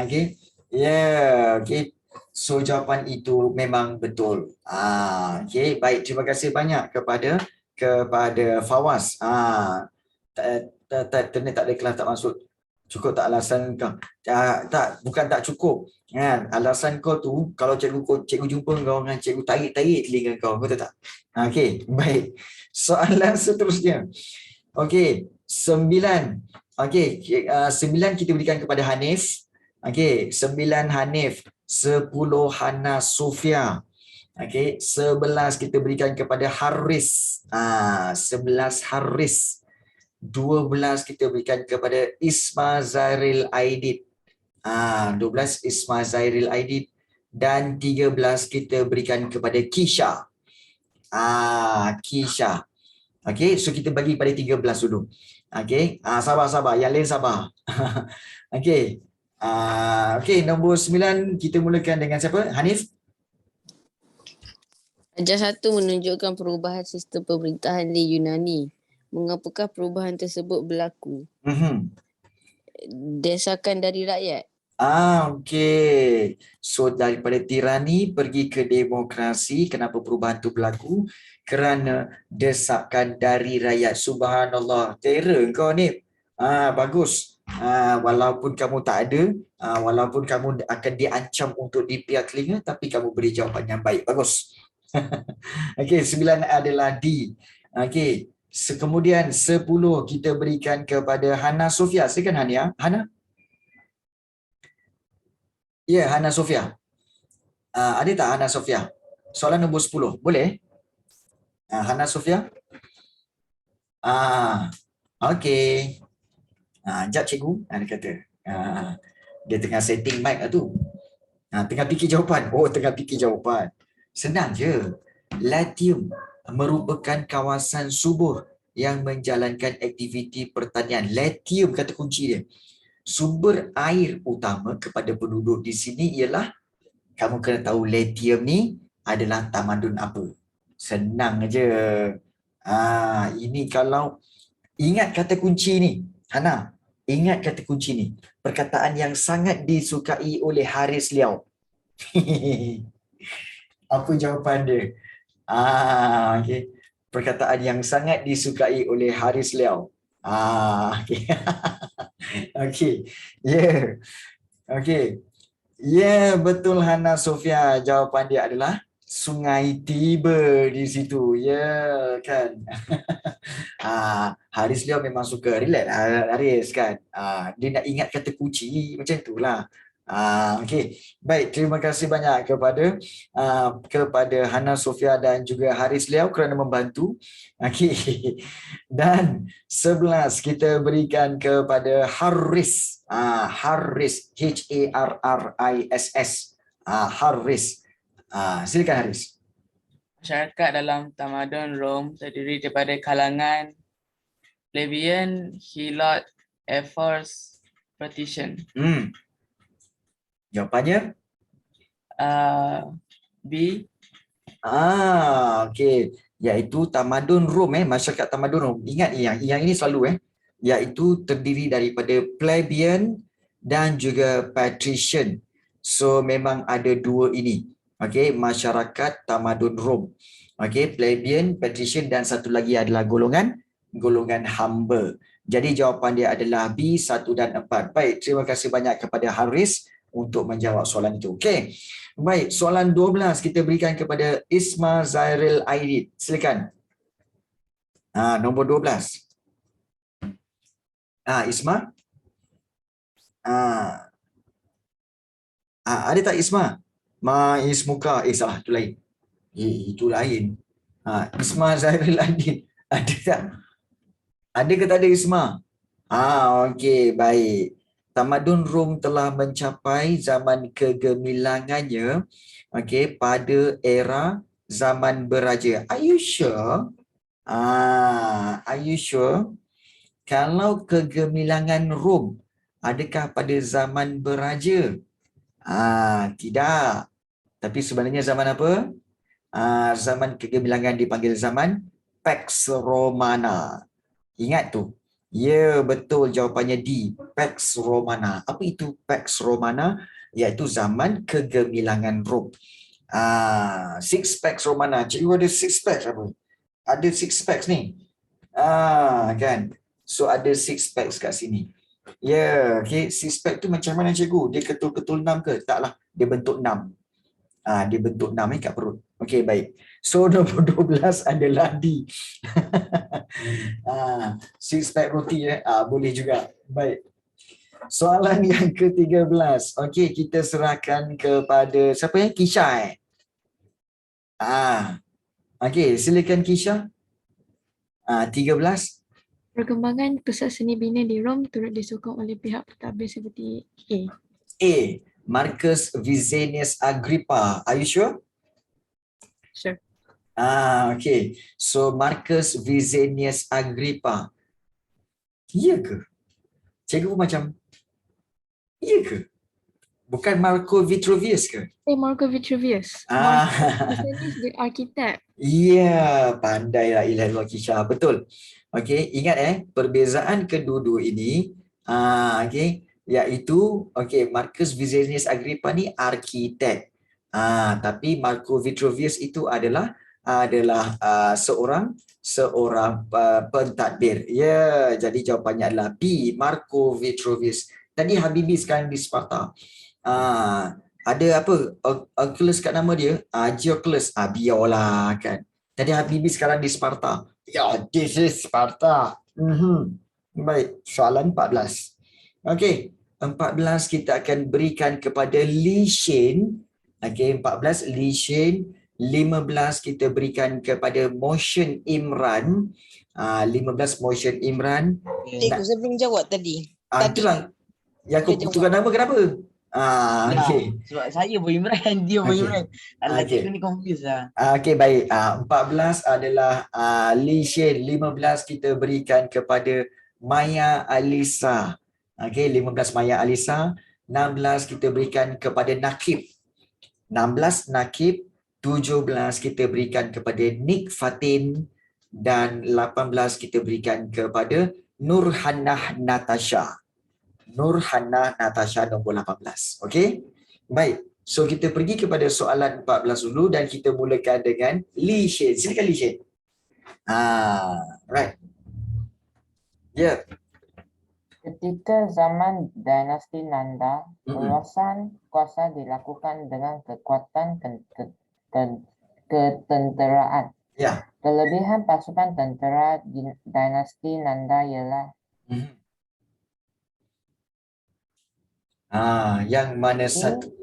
Okey. Okey. So jawapan itu memang betul. Okey, baik, terima kasih banyak kepada Fawaz. Tak ada kelas tak masuk. Cukup tak alasan kau? Bukan tak cukup. Kan? Alasan kau tu, kalau cikgu jumpa kau dengan cikgu tarik telinga kau. Betul tak? Okey, baik. Soalan seterusnya. Okey, 9. Okey, 9 kita berikan kepada Hanif. Okey, 9 Hanif, 10 Hana Sofia. Okey, 11 kita berikan kepada Haris. 11 Haris. 12 kita berikan kepada Isma Zairil Aidit. 12 Isma Zairil Aidit. Dan 13 kita berikan kepada Kisha. Kisha. Okey, so kita bagi pada 13 dulu. Okey, sabar. Yang lain sabar. Okey. Okey, nombor 9 kita mulakan dengan siapa? Hanif? Ajar 1 menunjukkan perubahan sistem pemerintahan di Yunani. Mengapakah perubahan tersebut berlaku? Desakan dari rakyat. Okey. So daripada tirani pergi ke demokrasi. Kenapa perubahan itu berlaku? Kerana desakan dari rakyat. Subhanallah. Terror kau ni. Bagus. Walaupun kamu tak ada, walaupun kamu akan diancam untuk dipiak telinga, tapi kamu beri jawapan yang baik. Bagus. Okey, 9 adalah D. Okey. Kemudian 10 kita berikan kepada Hana Sofia. Silakan Hania. Hana? Ya, Hana Sofia. Ada tak Hana Sofia? Soalan nombor 10. Boleh? Hana Sofia? Okey. Jap cikgu. Dia kata. Dia tengah setting mic lah tu. Tengah fikir jawapan. Tengah fikir jawapan. Senang je. Latium merupakan kawasan subur yang menjalankan aktiviti pertanian. Latium kata kunci dia. Sumber air utama kepada penduduk di sini ialah, kamu kena tahu latium ni adalah tamadun apa. Senang aja. Ini kalau ingat kata kunci ni, Hana, ingat kata kunci ni. Perkataan yang sangat disukai oleh Haris Liao. Apa jawapan dia? Okay. Perkataan yang sangat disukai oleh Haris Liao. Okay. Okay. Yeah. Okay. Yeah, betul Hana Sofia. Jawapan dia adalah sungai tiba di situ. Ya, kan? Haris Liao memang suka relax Haris kan. Dia nak ingat kata kunci macam itulah. Okey. Baik, terima kasih banyak kepada Hana Sofia dan juga Haris Liao kerana membantu. Okey. Dan 11 kita berikan kepada Haris. Haris, Harriss. Haris. Silakan Haris. Masyarakat dalam tamadun Rom terdiri daripada kalangan plebeian, hilot, ephors, patrician. Jawapannya? B. Okey. Iaitu tamadun Rom, masyarakat tamadun Rom. Ingat yang ini selalu iaitu terdiri daripada plebeian dan juga patrician. So memang ada dua ini. Okey, masyarakat tamadun Rom. Okey, plebeian, patrician dan satu lagi adalah golongan hamba. Jadi jawapan dia adalah B, 1 dan 4. Baik, terima kasih banyak kepada Haris untuk menjawab soalan itu. Okey. Baik, soalan 12 kita berikan kepada Isma Zairil Aidid. Silakan. Nombor 12. Isma? Ada tak Isma? Ismuka. Salah, itu lain. Itu lain. Isma Zairil Aidid. Ada tak? Ada ke tak ada Isma? Okey, baik. Tamadun Rom telah mencapai zaman kegemilangannya pada era zaman beraja. Are you sure? Are you sure? Kalau kegemilangan Rom, adakah pada zaman beraja? Tidak. Tapi sebenarnya zaman apa? Zaman kegemilangan dipanggil zaman Pax Romana. Ingat tu. Ya, betul, jawapannya D, Pax Romana. Apa itu Pax Romana? Iaitu zaman kegemilangan Rom. Six Pax Romana. Cikgu ada six packs apa? Ada six packs ni. Kan? So ada six packs kat sini. Ya, okay. Six pack tu macam mana cikgu? Dia ketul-ketul 6 ke? Taklah, dia bentuk 6. Dia bentuk 6 kat perut. Okey, baik. So nombor 12 adalah D. Six pack roti boleh juga. Baik. Soalan yang ke-13. Okey, kita serahkan kepada siapa Kisha Okey, silakan Kisha. 13. Perkembangan pusat seni bina di Rom turut disokong oleh pihak pentadbir seperti A. Marcus Vicinius Agrippa. Are you sure? Sure. Okay. So Marcus Vicinius Agrippa. Ya ke? Cikgu macam ya ke? Bukan Marco Vitruvius ke? Marco Vitruvius. Vicinius the architect. Ya, pandailah Ilham Kisha. Betul. Okey, ingat perbezaan kedua-dua ini iaitu Marcus Vicinius Agrippa ni arkitek. Tapi Marco Vitruvius itu adalah seorang pentadbir. Ya, jadi jawapannya adalah B, Marco Vitruvius. Tadi Habibie sekarang di Sparta. Ada apa? Oculus kat nama dia? Geoculus. Biarlah kan. Tadi Habibie sekarang di Sparta. Ya, this is Sparta. Baik, soalan 14. Okey, 14 kita akan berikan kepada Li Shin. Okey, 14 Li Shin. 15 kita berikan kepada Motion Imran. 15 Motion Imran. Cikgu, saya belum jawab tadi. Itulah yang aku tukar nama kenapa? Okey. Sebab saya pun Imran, dia pun Imran. Cikgu ni confuse lah. Okey, baik. 14 adalah Li Shin. 15 kita berikan kepada Maya Alisa. Okey, 15 Maya Alisa. 16 kita berikan kepada Nakib. 16 Nakib. 17 kita berikan kepada Nick Fatin, dan 18 kita berikan kepada Nurhannah Natasha. Nurhannah Natasha nombor 18. Okey? Baik. So kita pergi kepada soalan 14 dulu dan kita mulakan dengan Li Shen. Silakan Li Shen. Right. Ya. Ketika zaman dinasti Nanda, perluasan kuasa dilakukan dengan kekuatan ketenteraan. Ya. Kelebihan pasukan tentera dinasti Nanda ialah yang mana satu?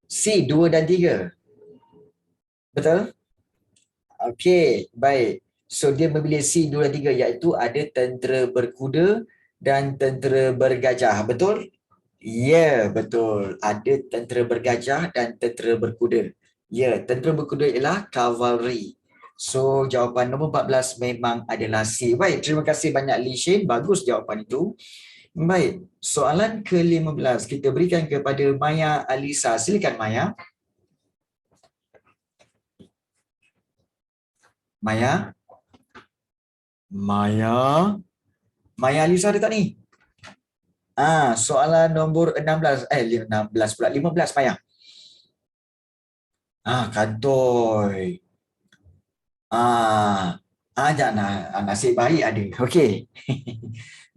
C, 2 dan 3. Betul? Okey, baik. So dia memilih C, 2 dan 3 iaitu ada tentera berkuda dan tentera bergajah. Betul? Ya, betul. Ada tentera bergajah dan tentera berkuda. Ya, tentera berkuda ialah cavalry. So jawapan nombor 14 memang adalah C. Baik, terima kasih banyak Li Shen. Bagus jawapan itu. Baik, soalan ke-15 kita berikan kepada Maya Alisa. Silakan Maya. Maya. Maya Alisa ada tak ni? Soalan nombor 16. 16 pula. 15 Maya. Kantoi. Jangan nasib baik ada. Okey.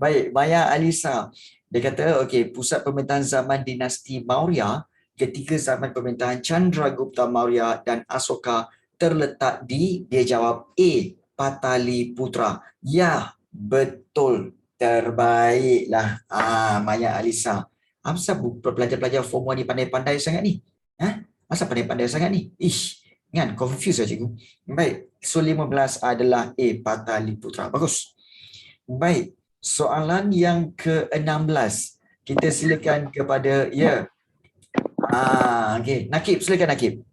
Baik, Maya Alisa. Dia kata, okey, pusat pemerintahan zaman dinasti Maurya ketika zaman pemerintahan Chandragupta Maurya dan Asoka terletak di, dia jawab A, Pataliputra. Ya, betul. Terbaiklah. Maya Alisa. Apa pelajar-pelajar form 1 ni pandai-pandai sangat ni? Masa pandai-pandai sangat ni? Kan confuse lah cikgu. Baik, so 15 adalah A, Pataliputra. Bagus. Baik, soalan yang ke-16. Kita silakan kepada okey, Nakib, silakan Nakib.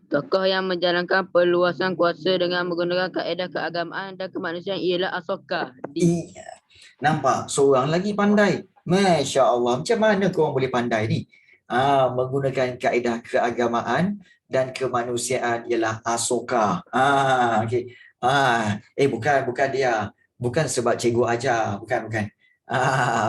Tokoh yang menjalankan perluasan kuasa dengan menggunakan kaedah keagamaan dan kemanusiaan ialah Asoka. Nampak? Seorang lagi pandai. Masya Allah. Macam mana korang boleh pandai ni? Menggunakan kaedah keagamaan dan kemanusiaan ialah Asoka. Okey. Bukan dia. Bukan sebab cikgu ajar. Bukan.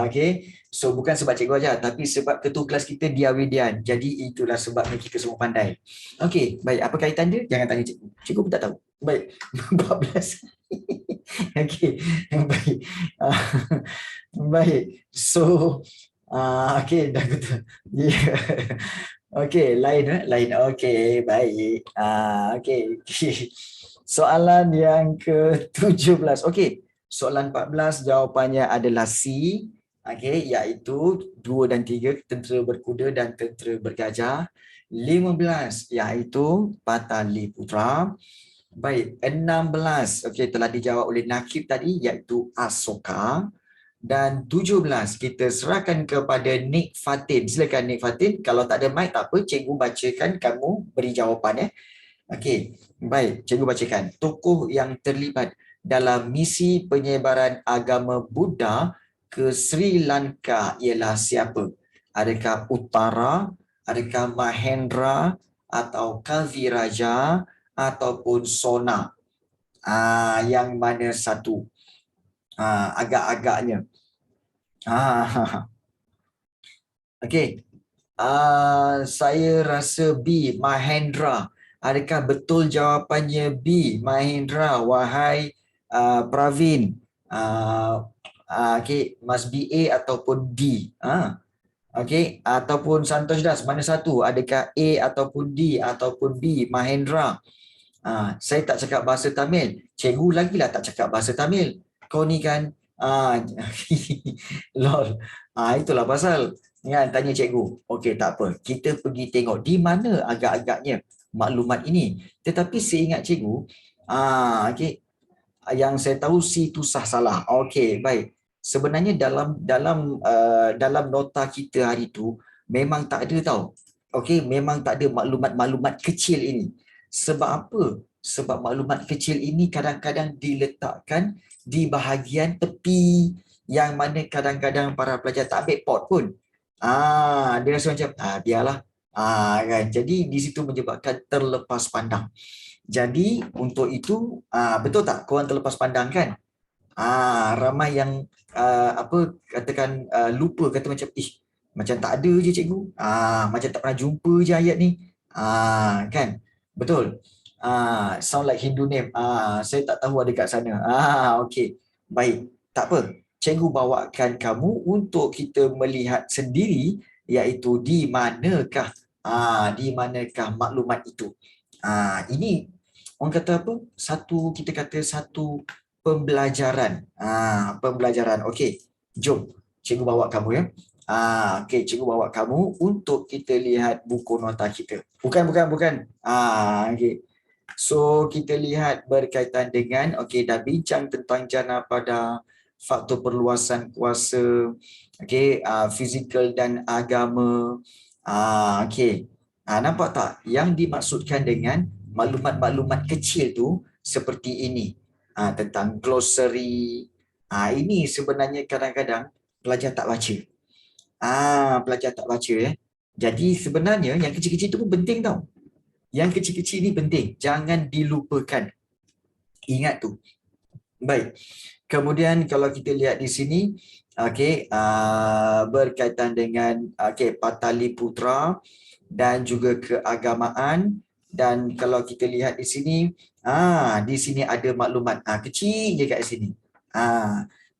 Okey. So bukan sebab cikgu ajar, tapi sebab ketua kelas kita Dia Widian. Jadi itulah sebabnya kita semua pandai. Okey, baik. Apa kaitan dia? Jangan tanya cikgu. Cikgu pun tak tahu. Baik. 14. Okey. Baik. Baik. So okey, dah betul. Okey, lain. Okey, baik. Okey. Soalan yang ke-17. Okey. Soalan 14 jawapannya adalah C. Okey, iaitu 2 dan 3 tentera berkuda dan tentera bergajah. 15 iaitu Pataliputra. Baik, 16 okey telah dijawab oleh Nakib tadi iaitu Asoka. Dan 17 kita serahkan kepada Nick Fatin. Silakan Nick Fatin. Kalau tak ada mic tak apa, cikgu bacakan, kamu beri jawapan Okey, baik, cikgu bacakan. Tokoh yang terlibat dalam misi penyebaran agama Buddha ke Sri Lanka ialah siapa? Adakah Uttara, adakah Mahendra, atau Kaviraja, ataupun Sona? Yang mana satu? Agak-agaknya. Okey. Saya rasa B, Mahendra. Adakah betul jawapannya B, Mahendra? Wahai Pravin. Okey, must be A ataupun D. Okey, ataupun Santosh Das, mana satu? Adakah A ataupun D ataupun B, Mahendra? Saya tak cakap bahasa Tamil. Cikgu lagilah tak cakap bahasa Tamil. Kau ni kan lol. Itulah pasal. Kan tanya cikgu. Okey, tak apa. Kita pergi tengok di mana agak-agaknya maklumat ini. Tetapi saya ingat cikgu, okey, yang saya tahu C itu salah. Okey, baik. Sebenarnya dalam nota kita hari itu memang tak ada tau. Okey, memang tak ada maklumat-maklumat kecil ini. Sebab apa? Sebab maklumat kecil ini kadang-kadang diletakkan di bahagian tepi yang mana kadang-kadang para pelajar tak ambil pot pun. Dia rasa macam biarlah, Kan? Jadi di situ menyebabkan terlepas pandang. Jadi untuk itu betul tak korang terlepas pandang kan? Ramai yang katakan lupa, kata macam macam tak ada je cikgu. Macam tak pernah jumpa je ayat ni. Kan? Betul. Sound like Hindu name. Saya tak tahu ada kat sana. Okey. Baik. Tak apa. Cikgu bawakan kamu untuk kita melihat sendiri, iaitu di manakah maklumat itu. Ini orang kata apa? Kita kata satu pembelajaran. Pembelajaran. Okey. Jom. Cikgu bawa kamu ya. Okey, cikgu bawa kamu untuk kita lihat buku nota kita. Bukan. Okey. So kita lihat berkaitan dengan dah bincang tentang jana pada, faktor perluasan kuasa, fizikal dan agama. Okey. Nampak tak yang dimaksudkan dengan maklumat-maklumat kecil tu seperti ini. Tentang glossary. Ini sebenarnya kadang-kadang pelajar tak baca. Pelajar tak baca ya. Jadi sebenarnya yang kecil-kecil tu pun penting tau. Yang kecil-kecil ni penting. Jangan dilupakan. Ingat tu. Baik. Kemudian kalau kita lihat di sini, berkaitan dengan Pataliputra dan juga keagamaan. Dan kalau kita lihat di sini ada maklumat kecil je kat sini.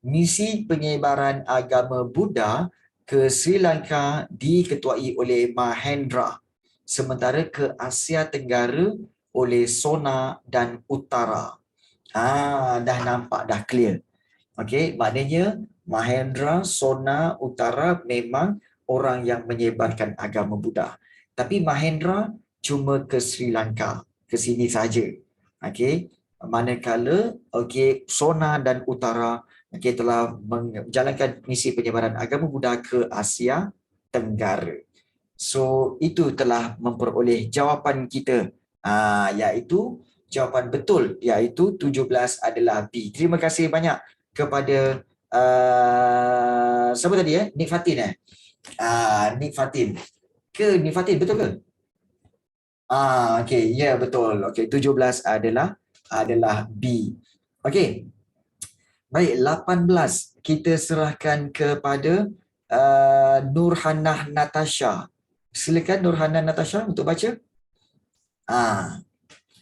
Misi penyebaran agama Buddha ke Sri Lanka diketuai oleh Mahendra, sementara ke Asia Tenggara oleh Sona dan Uttara. Dah nampak, dah clear. Okey, maknanya Mahendra, Sona, Uttara memang orang yang menyebarkan agama Buddha. Tapi Mahendra cuma ke Sri Lanka, ke sini saja. Okey, manakala Sona dan Uttara telah menjalankan misi penyebaran agama Buddha ke Asia Tenggara. So itu telah memperoleh jawapan kita, iaitu jawapan betul, iaitu 17 adalah B. Terima kasih banyak kepada siapa tadi Nik Fatin Nik Fatin. Nik Fatin betul ke? Okey, ya betul. Okey, 17 adalah B. Okey. Baik, 18 kita serahkan kepada Nurhana Natasha. Silakan Nurhana Natasha untuk baca.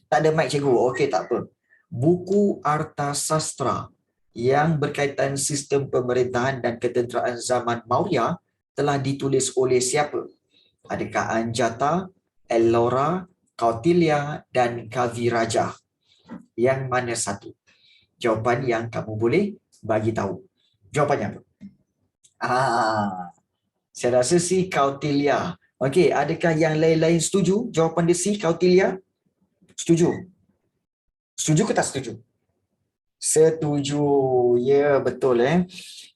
Tak ada mic cikgu. Okey, tak apa. Buku Arta Sastra yang berkaitan sistem pemerintahan dan ketenteraan zaman Maurya telah ditulis oleh siapa? Adakah Anjata, Ellora, Kautilya dan Kaviraja? Yang mana satu? Jawapan yang kamu boleh bagi tahu. Jawapannya apa? Saya rasa si Kautilya. Okey, adakah yang lain-lain setuju? Jawapan dia si Kautilya? Setuju? Setuju ke tak setuju? Setuju. Ya, betul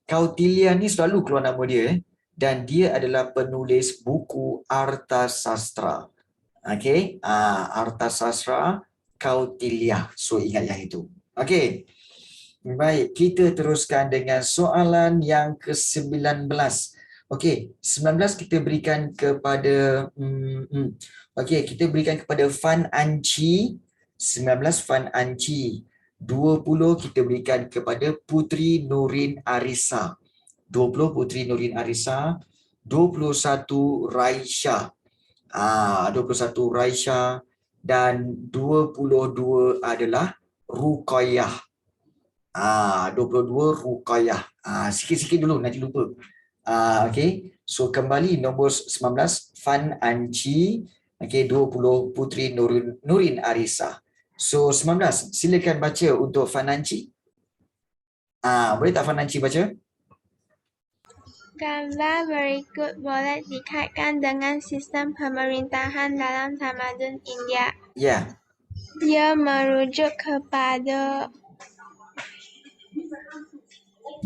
Kautilya ni selalu keluar nama dia dan dia adalah penulis buku Arta Sastra. Okey, Arta Sastra Kautilya. So ingat yang itu. Okey. Baik, kita teruskan dengan soalan yang ke-19. Okey, 19 kita berikan kepada kita berikan kepada Fan Anci. 19 Fan Anci. 20 kita berikan kepada Putri Nurin Arisa. 20 Putri Nurin Arisa. 21 Raisha. 21 Raisha dan 22 adalah Ruqayyah. 22 Ruqayyah. Sikit-sikit dulu nanti lupa. Okey. So kembali nombor 19 Fan Anci. Okey, 20 Putri Nurin Arisa. So 19 silakan baca untuk Fan Anci. Boleh tak Fan Anci baca? Gambar berikut boleh dikaitkan dengan sistem pemerintahan dalam tamadun India. Ya. Dia merujuk kepada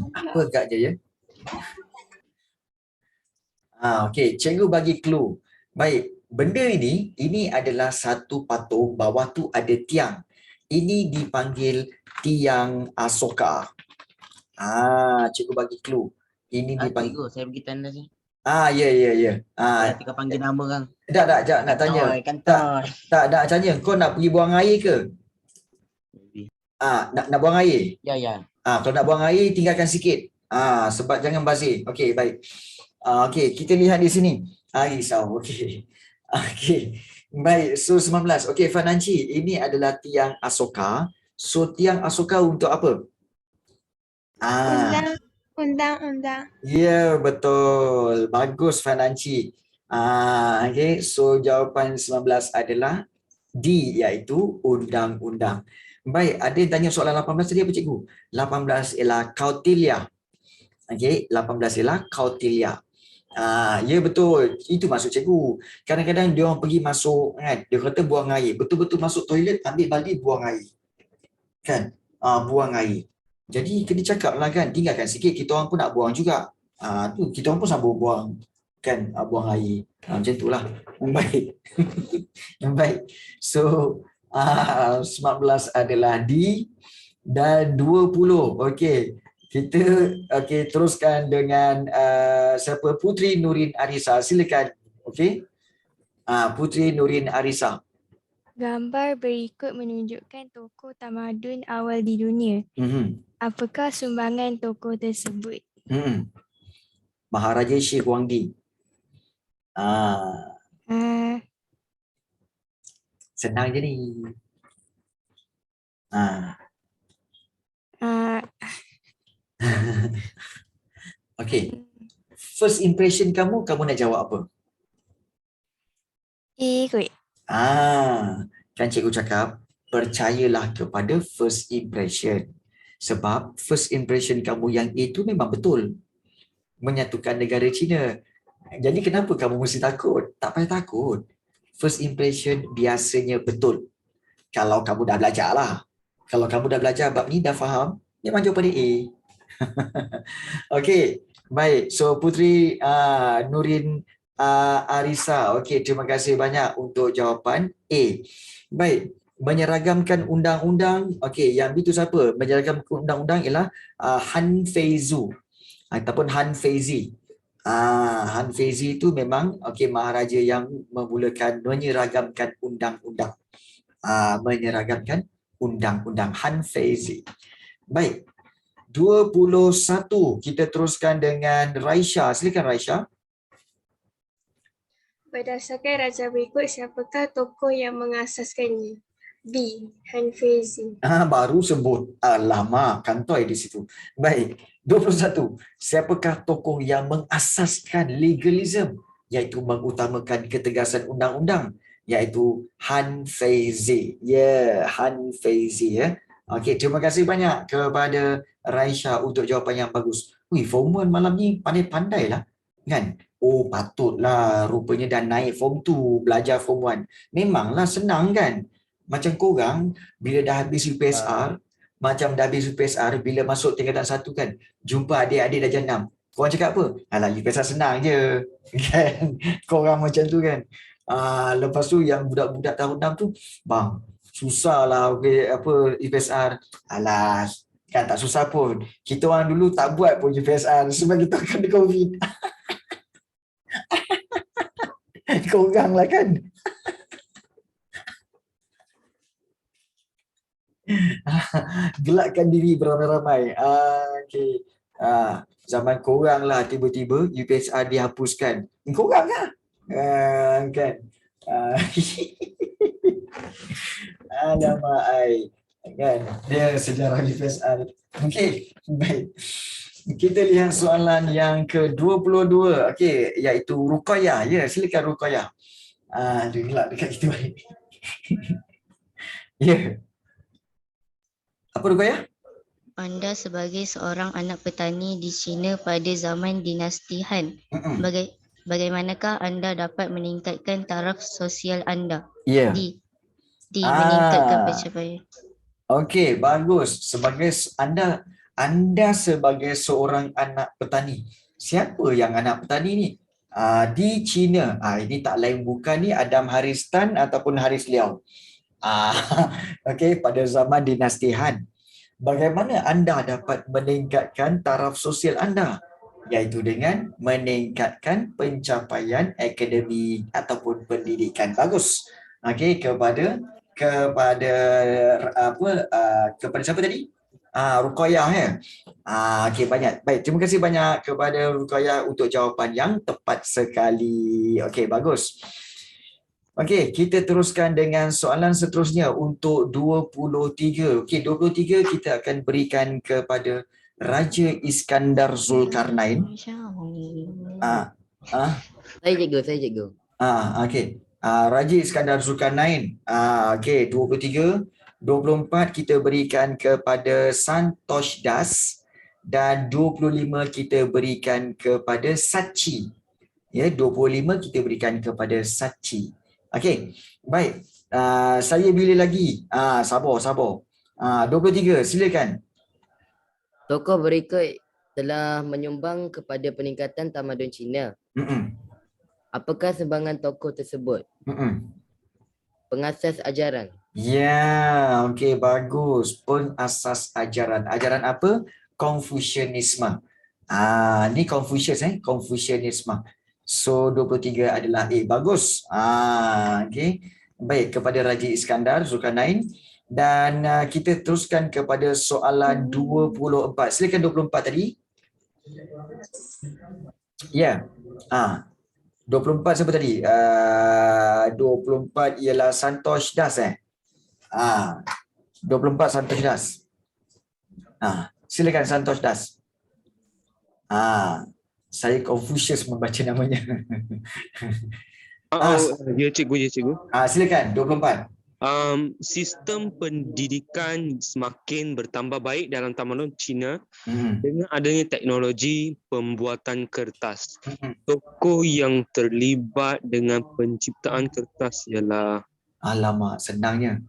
apa agak je ya? Okey, cikgu bagi clue. Baik, benda ini adalah satu patung, bawah tu ada tiang. Ini dipanggil tiang Asoka. Cikgu bagi clue. Ini dipanggil. Cikgu, saya bagi tanda sini. Ya. Tinggal panggil nama kan. Tak, nak tanya. Kantoi. Tak, tanya. Kau nak pergi buang air ke? Nak buang air? Ya. Kalau nak buang air, tinggalkan sikit. Sebab jangan bazir. Okey, baik. Okey, kita lihat di sini. Risau. Okey. Okey. Baik, so 19. Okey, Fananci, ini adalah tiang Asoka. So, tiang Asoka untuk apa? Undang-undang. Ya, betul. Bagus, Fananci. Okey, so jawapan 19 adalah D, iaitu undang-undang. Baik, ada yang tanya soalan 18 tadi apa cikgu? 18 ialah Kautilya. Okey, 18 ialah Kautilya. Ya betul. Itu maksud cikgu. Kadang-kadang dia orang pergi masuk kan, dia kata buang air. Betul-betul masuk toilet, ambil baldi buang air. Kan? Buang air. Jadi kena cakap lah kan, tinggalkan sikit, kita orang pun nak buang juga. Tu kita orang pun sambung buang kan, buang air. Macam itulah. Baik. Baik. So 19 adalah D dan 20. Okey. Kita teruskan dengan siapa? Putri Nurin Arisa. Silakan. Okey. Putri Nurin Arisa. Gambar berikut menunjukkan tokoh tamadun awal di dunia. Apakah sumbangan tokoh tersebut? Maharaja Syekh Wangdi. Senang je ni. Okey. First impression kamu nak jawab apa? Kot. Kan cikgu cakap, percayalah kepada first impression. Sebab first impression kamu yang itu memang betul. Menyatukan negara China. Jadi kenapa kamu mesti takut? Tak payah takut. First impression biasanya betul. Kalau kamu dah belajar lah. Kalau kamu dah belajar bab ni, dah faham, memang jawapan dia A. Okey, baik. So Putri Nurin Arisa. Okey, terima kasih banyak untuk jawapan A. Baik, menyeragamkan undang-undang. Okey, yang itu siapa? Menyeragamkan undang-undang ialah Han Feizu ataupun Han Feizi. Han Feizi itu memang maharaja yang memulakan menyeragamkan undang-undang. Menyeragamkan undang-undang Han Feizi. Baik. 21. Kita teruskan dengan Raisha. Silakan Raisha. Berdasarkan raja berikut, siapakah tokoh yang mengasaskannya? B. Han Feizi. Baru sebut. Alamak, kantoi di situ. Baik. 21. Siapakah tokoh yang mengasaskan legalism, iaitu mengutamakan ketegasan undang-undang, iaitu Han Feizi. Han Feizi ya. Okey, terima kasih banyak kepada Raisha untuk jawapan yang bagus. Form 1 malam ni pandai-pandai lah. Kan? Oh, patutlah. Rupanya dah naik form 2, belajar form 1. Memanglah senang kan? Macam korang, bila dah habis UPSR, bila masuk tingkatan 1 kan, jumpa adik-adik darjah 6. Korang cakap apa? Alah, UPSR senang je. Kan? Korang macam tu kan? Lepas tu yang budak-budak tahun 6 tu, bang, susah lah UPSR. Alas, kan tak susah pun. Kita orang dulu tak buat pun UPSR sebab kita kena COVID. Korang lah kan. Gelakkan diri beramai-ramai. Okey. Zaman korang lah tiba-tiba UPSR dihapuskan. Korang lah. Kan. Alamak ai. Kan. Dia sejarah UPSR. Okey. Baik. Kita lihat soalan yang ke-22. Okey, iaitu Ruqayyah. Ya, silakan Ruqayyah. Dia gelak dekat kita baik. Ya. Apa Ruqayyah? Anda sebagai seorang anak petani di China pada zaman dinasti Han, bagaimanakah anda dapat meningkatkan taraf sosial anda? Ya. D. Meningkatkan pencapaian. Okey, bagus. Sebagai anda sebagai seorang anak petani. Siapa yang anak petani ni? Di China. Ini tak lain bukan ni Adam Haristan ataupun Haris Liao. Okey, pada zaman dinasti Han. Bagaimana anda dapat meningkatkan taraf sosial anda? Iaitu dengan meningkatkan pencapaian akademik ataupun pendidikan. Bagus. Okey, kepada kepada siapa tadi? Ruqayyah ya. Okey, banyak. Baik, terima kasih banyak kepada Ruqayyah untuk jawapan yang tepat sekali. Okey, bagus. Okey, kita teruskan dengan soalan seterusnya untuk 23. Okey, 23 kita akan berikan kepada Raja Iskandar Zulkarnain. Saya cikgu. Okey. Raja Iskandar Zulkarnain. Okey, 23. 24 kita berikan kepada Santosh Das dan 25 kita berikan kepada Sachi. Ya, 25 kita berikan kepada Sachi. Okey. Baik. Saya bila lagi? Sabar. 23, silakan. Tokoh berikut telah menyumbang kepada peningkatan tamadun Cina. Apakah sumbangan tokoh tersebut? Pengasas ajaran. Ya, okey, bagus. Pengasas ajaran. Ajaran apa? Confucianisme. Ni Confucius Confucianisme. So 23 adalah A. Bagus. Okey. Baik, kepada Raja Iskandar Zulkarnain. Dan kita teruskan kepada soalan 24. Silakan 24 tadi. Ya. 24 siapa tadi? 24 ialah Santosh Das 24 Santosh Das. Silakan Santosh Das. Saya Confucius membaca namanya. Ya cikgu. Silakan 24. Sistem pendidikan semakin bertambah baik dalam tamadun Cina dengan adanya teknologi pembuatan kertas. Tokoh yang terlibat dengan penciptaan kertas ialah alamak, senangnya.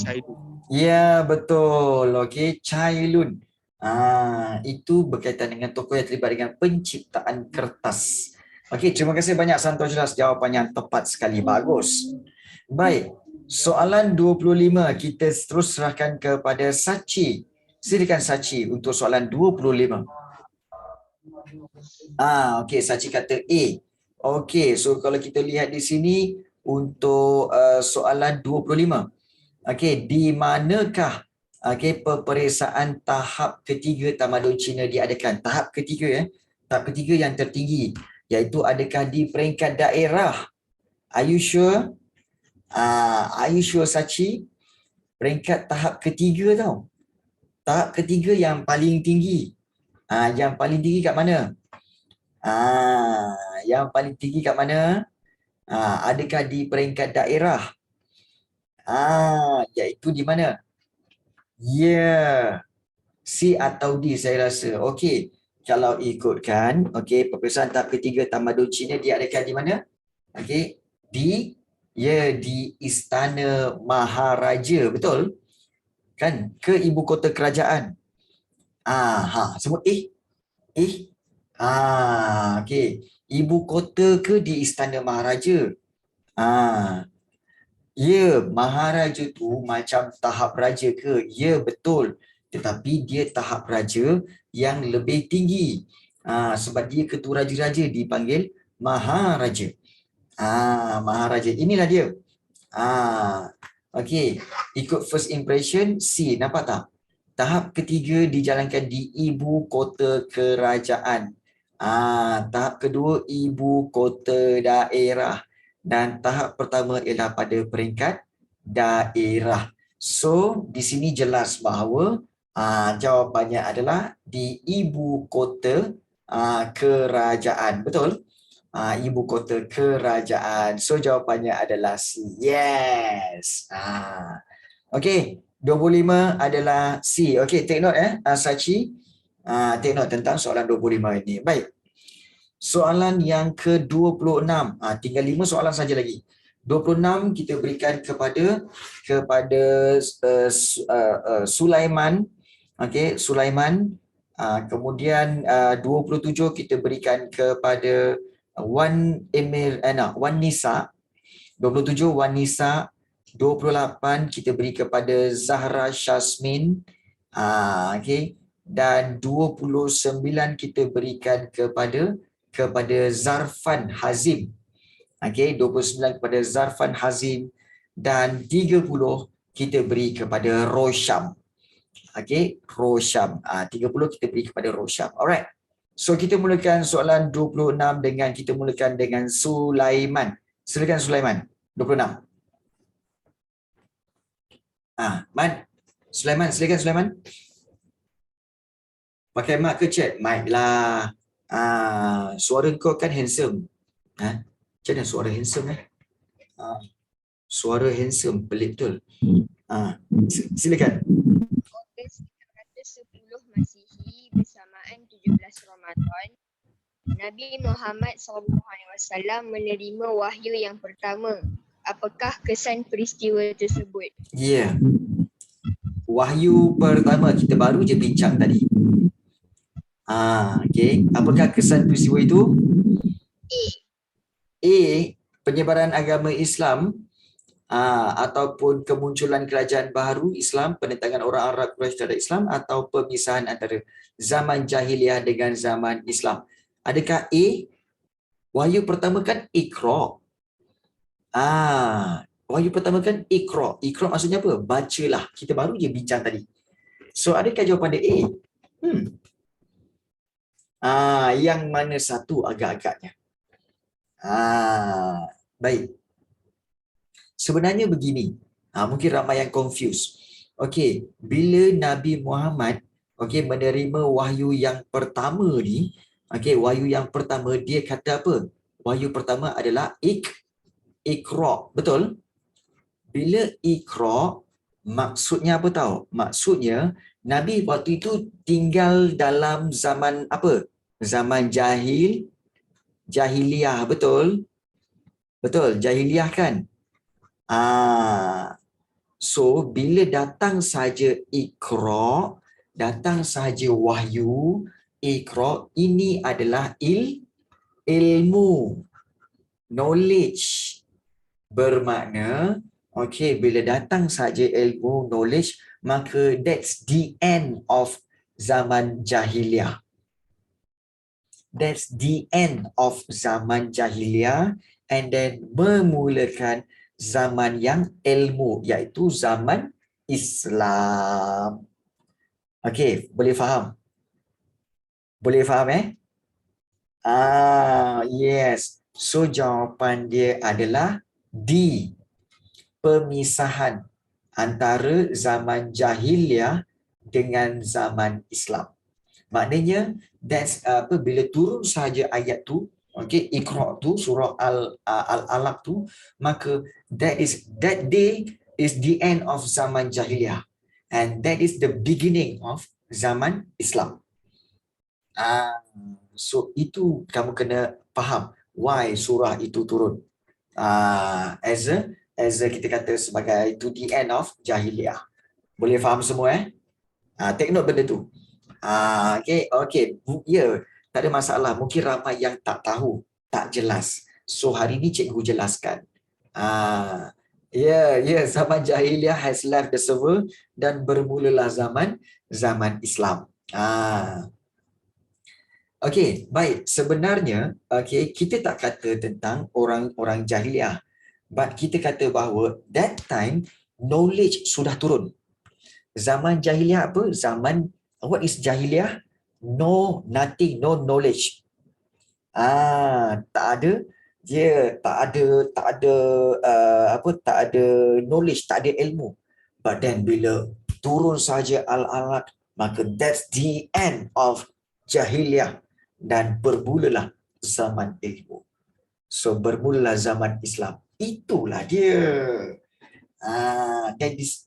Cai Lun. Ya, betul. Okey, Cai Lun. Itu berkaitan dengan tokoh yang terlibat dengan penciptaan kertas. Okey, terima kasih banyak Santosh Das. Jawapan yang tepat sekali. Bagus. Baik, soalan 25 kita terus serahkan kepada Sachi. Silakan Sachi untuk soalan 25. Okey, Sachi kata A. Okey, so kalau kita lihat di sini untuk soalan 25. Okey, di manakah peperiksaan tahap ketiga tamadun Cina diadakan? Tahap ketiga tahap ketiga yang tertinggi, iaitu adakah di peringkat daerah? Are you sure? Are you sure Sachi? Peringkat tahap ketiga tau. Tahap ketiga yang paling tinggi. Yang paling tinggi kat mana? Yang paling tinggi kat mana? Adakah di peringkat daerah? Iaitu di mana? Ya. C atau D saya rasa. Okey. Kalau ikutkan, peperiksaan tahap ketiga tamadun Cina diadakan di mana? Okey. Di Istana Maharaja, betul? Kan? Ke ibu kota kerajaan. Semua okey. Ibu kota ke di Istana Maharaja? Ya, Maharaja tu macam tahap raja ke? Ya, betul. Tetapi dia tahap raja yang lebih tinggi. Sebab dia ketua raja-raja dipanggil Maharaja. Maharaja. Inilah dia. Okey. Ikut first impression, C. Nampak tak? Tahap ketiga dijalankan di ibu kota kerajaan. Tahap kedua, ibu kota daerah. Dan tahap pertama ialah pada peringkat daerah. So, di sini jelas bahawa jawapannya adalah di ibu kota kerajaan. Betul? Ibu kota kerajaan. So jawapannya adalah C. Yes. Okey, 25 adalah C. Okey, take note Sachi. Take note tentang soalan 25 ini. Baik. Soalan yang ke-26. Tinggal 5 soalan saja lagi. 26 kita berikan kepada Sulaiman. Okey, Sulaiman. Kemudian 27 kita berikan kepada Wan Nisa. 27 Wan Nisa. 28 kita beri kepada Zahra Syasmin. Okey. dan 29 kita berikan kepada Zarfan Hazim. Okey, 29 kepada Zarfan Hazim dan 30 kita beri kepada Rosham. Okey, Rosham. 30 kita beri kepada Rosham. Alright. So kita mulakan soalan 26 dengan kita mulakan dengan Sulaiman. Silakan Sulaiman. 26. Man. Sulaiman, silakan Sulaiman. Pakai mic ke chat? Mic lah. Suara kau kan handsome. Macam mana suara handsome suara handsome, pelik betul. Silakan. Ogos 610 Masihi bersamaan 17 Ramadan, Nabi Muhammad SAW menerima wahyu yang pertama. Apakah kesan peristiwa tersebut? Ya. Wahyu pertama kita baru je bincang tadi. Okey. Apakah kesan peristiwa itu? A. Penyebaran agama Islam ataupun kemunculan kerajaan baharu Islam, penentangan orang Arab Quraisy terhadap Islam, atau pemisahan antara zaman jahiliah dengan zaman Islam. Adakah A? Wahyu pertama kan Iqra. Wahyu pertama kan Iqra. Iqra maksudnya apa? Bacalah. Kita baru je bincang tadi. So adakah jawapan dia A? Yang mana satu agak-agaknya? Baik. Sebenarnya begini. Mungkin ramai yang confused. Okey, bila Nabi Muhammad menerima wahyu yang pertama ni, wahyu yang pertama dia kata apa? Wahyu pertama adalah Iqra, betul? Bila Iqra, maksudnya apa tahu? Maksudnya Nabi waktu itu tinggal dalam zaman apa? Zaman jahiliyah, betul? Betul, jahiliyah kan? So bila datang saja Iqra, datang saja wahyu Iqra, ini adalah ilmu, knowledge. Bermakna bila datang saja ilmu, knowledge, maka that's the end of zaman jahiliyah. That's the end of zaman jahiliyah, and then memulakan zaman yang ilmu, iaitu zaman Islam. Okey, boleh faham? Boleh faham yes. So jawapan dia adalah D. Pemisahan antara zaman jahiliyah dengan zaman Islam. Maknanya that's bila turun saja ayat tu, Iqra tu, surah Al-Alaq tu, maka that day is the end of zaman jahiliyah, and that is the beginning of zaman Islam. So itu kamu kena faham why surah itu turun. As a kita kata sebagai to the end of jahiliyah. Boleh faham semua take note benda tu. Okay. Ya, tak ada masalah. Mungkin ramai yang tak tahu, tak jelas. So hari ni cikgu jelaskan. Zaman jahiliyah has left the server dan bermulalah zaman Islam. Okey, baik. Sebenarnya kita tak kata tentang orang jahiliyah, but kita kata bahawa that time knowledge sudah turun. Zaman jahiliyah apa? What is jahiliyah? No, nothing, no knowledge. Tak ada knowledge, tak ada ilmu. But then bila turun saja Al-Alaq, maka that's the end of jahiliyah dan bermulalah zaman ilmu. So bermulalah zaman Islam. Itulah dia.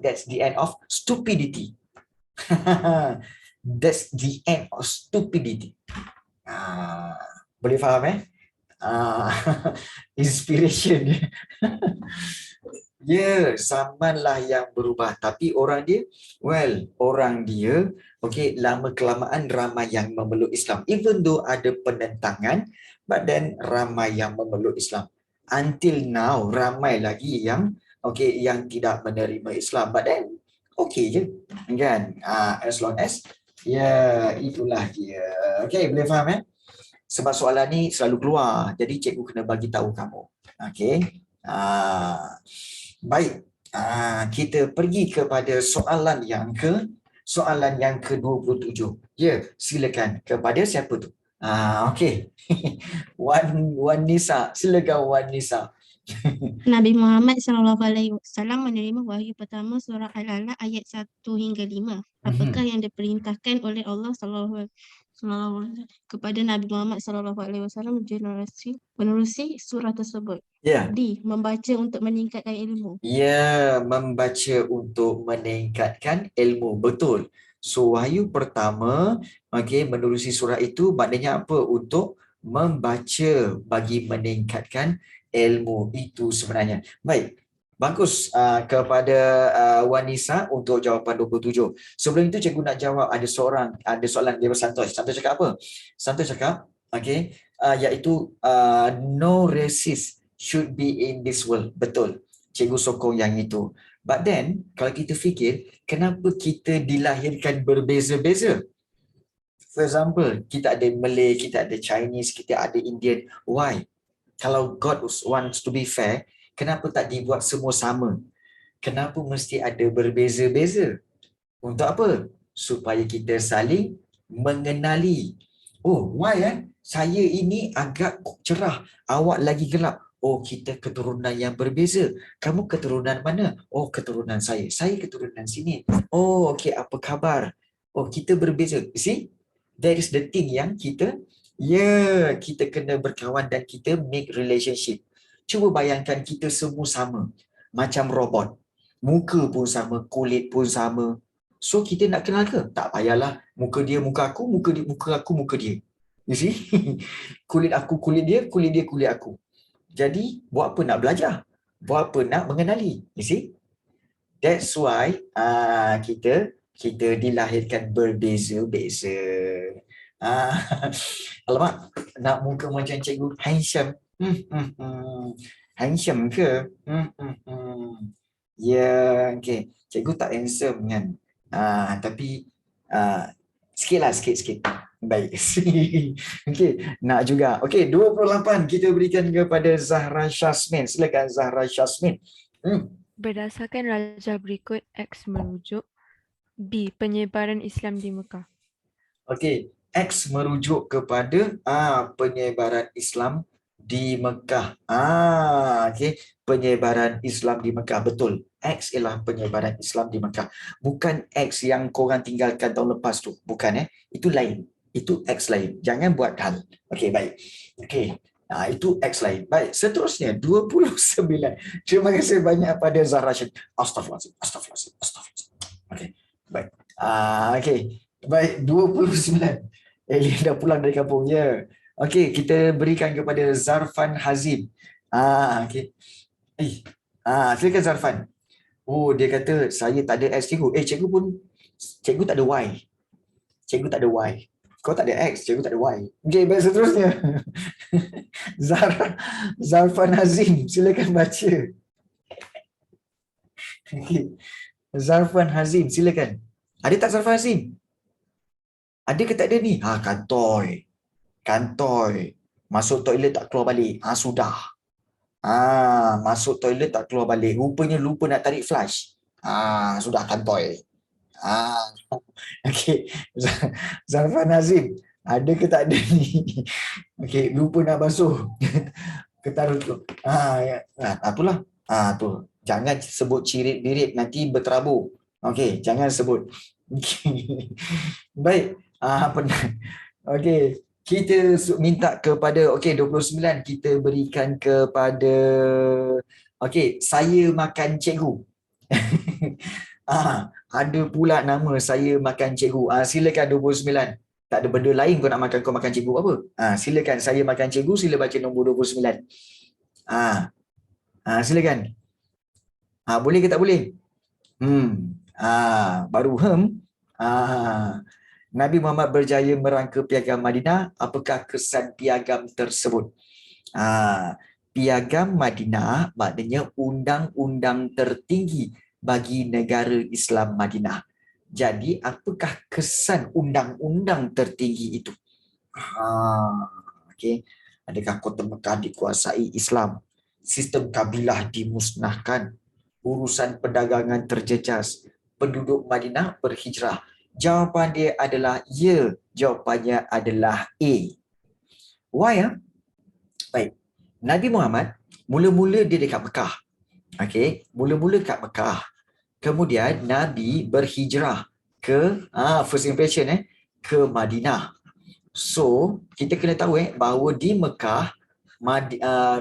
That's the end of stupidity. That's the end of stupidity. Boleh faham inspiration. Zamanlah yang berubah, tapi orang dia lama kelamaan ramai yang memeluk Islam. Even though ada penentangan, but then ramai yang memeluk Islam. Until now ramai lagi yang yang tidak menerima Islam, but then je kan, as long as Ya, itulah dia. Okey, boleh faham Sebab soalan ni selalu keluar. Jadi cikgu kena bagi tahu kamu. Okey. Baik. Kita pergi kepada soalan yang ke-27. Ya, silakan. Kepada siapa tu? Okey. Wan Nisa. Silakan Wan Nisa. Nabi Muhammad SAW menerima wahyu pertama surah Al-Alaq ayat 1 hingga 5. Apakah yang diperintahkan oleh Allah SAW kepada Nabi Muhammad SAW menerusi surah tersebut? Ya. D. Membaca untuk meningkatkan ilmu. Ya, membaca untuk meningkatkan ilmu. Betul. So, wahyu pertama, menerusi surah itu maknanya apa? Untuk membaca bagi meningkatkan ilmu itu sebenarnya. Baik. Bagus kepada Wan Nisa untuk jawapan 27. Sebelum itu cikgu nak jawab ada soalan daripada Santosh. Santosh cakap apa? Santosh cakap, iaitu no racist should be in this world. Betul. Cikgu sokong yang itu. But then, kalau kita fikir, kenapa kita dilahirkan berbeza-beza? For example, kita ada Malay, kita ada Chinese, kita ada Indian. Why? Kalau God wants to be fair, kenapa tak dibuat semua sama? Kenapa mesti ada berbeza-beza? Untuk apa? Supaya kita saling mengenali. Oh, why saya ini agak cerah, awak lagi gelap. Oh, kita keturunan yang berbeza. Kamu keturunan mana? Oh, keturunan saya. Saya keturunan sini. Oh, okey, apa khabar? Oh, kita berbeza. You see? That is the thing yang kita kita kena berkawan dan kita make relationship. Cuba bayangkan kita semua sama. Macam robot. Muka pun sama, kulit pun sama. So kita nak kenal ke? Tak payahlah. Muka dia, muka aku, muka aku, muka dia. You see? Kulit aku, kulit dia, kulit aku. Jadi, buat apa nak belajar? Buat apa nak mengenali? You see? That's why kita dilahirkan berbeza-beza. Alamak, nak muka macam cikgu handsome. Handsome ke? Ya, okey. Cikgu tak handsome kan. Tapi sikit. Baik. Okey, nak juga. Okey, 28 kita berikan kepada Zahra Syasmin. Silakan Zahra Syasmin. Berdasarkan rajah berikut, X merujuk. B. Penyebaran Islam di Mekah. Okey, X merujuk kepada penyebaran Islam di Mekah. Okey, penyebaran Islam di Mekah. Betul. X ialah penyebaran Islam di Mekah. Bukan X yang korang tinggalkan tahun lepas tu. Bukan Itu lain. Itu X lain. Jangan buat hal. Okey, baik. Okey. Itu X lain. Baik, seterusnya 29. Terima kasih banyak pada Zahra Syed. Astaghfirullahaladzim. Okey, baik. Okey. Baik, 29. Eli dah pulang dari kampung. Ya. Okey, kita berikan kepada Zarfan Hazim. Okey. Silakan Zarfan. Oh, dia kata saya tak ada X cikgu. Cikgu tak ada Y. Cikgu tak ada Y. Kau tak ada X, cikgu tak ada Y. Okey, baik, seterusnya. Zarfan Hazim, silakan baca. Okey. Zarfan Hazim, silakan. Ada tak Zarfan Hazim? Ada ke tak ada ni? Kantoi. Masuk toilet tak keluar balik. Sudah. Masuk toilet tak keluar balik. Rupanya lupa nak tarik flush. Sudah kantoi. Okey. Zarfan Hazim, ada ke tak ada ni? Okey, lupa nak basuh. Ketaruh tu. Itulah. Tu. Jangan sebut cirit-birit, nanti berterabur. Okey, jangan sebut. Okay. Baik. Okey, kita minta kepada 29 kita berikan kepada saya makan cikgu. Ada pula nama saya makan cikgu. Silakan 29. Tak ada benda lain kau nak makan, kau makan cikgu apa? Silakan saya makan cikgu, sila baca nombor 29. Silakan. Boleh ke tak boleh? Baru Nabi Muhammad berjaya merangka piagam Madinah. Apakah kesan piagam tersebut? Piagam Madinah maknanya undang-undang tertinggi bagi negara Islam Madinah. Jadi apakah kesan undang-undang tertinggi itu? Okey. Adakah kota Mekah dikuasai Islam? Sistem kabilah dimusnahkan? Urusan perdagangan terjejas? Penduduk Madinah berhijrah? Jawapan dia adalah ya. Jawapannya adalah A. Why? Baik. Nabi Muhammad mula-mula dia dekat Mekah. Okey, mula-mula kat Mekah. Kemudian Nabi berhijrah ke first impression ke Madinah. So, kita kena tahu bahawa di Mekah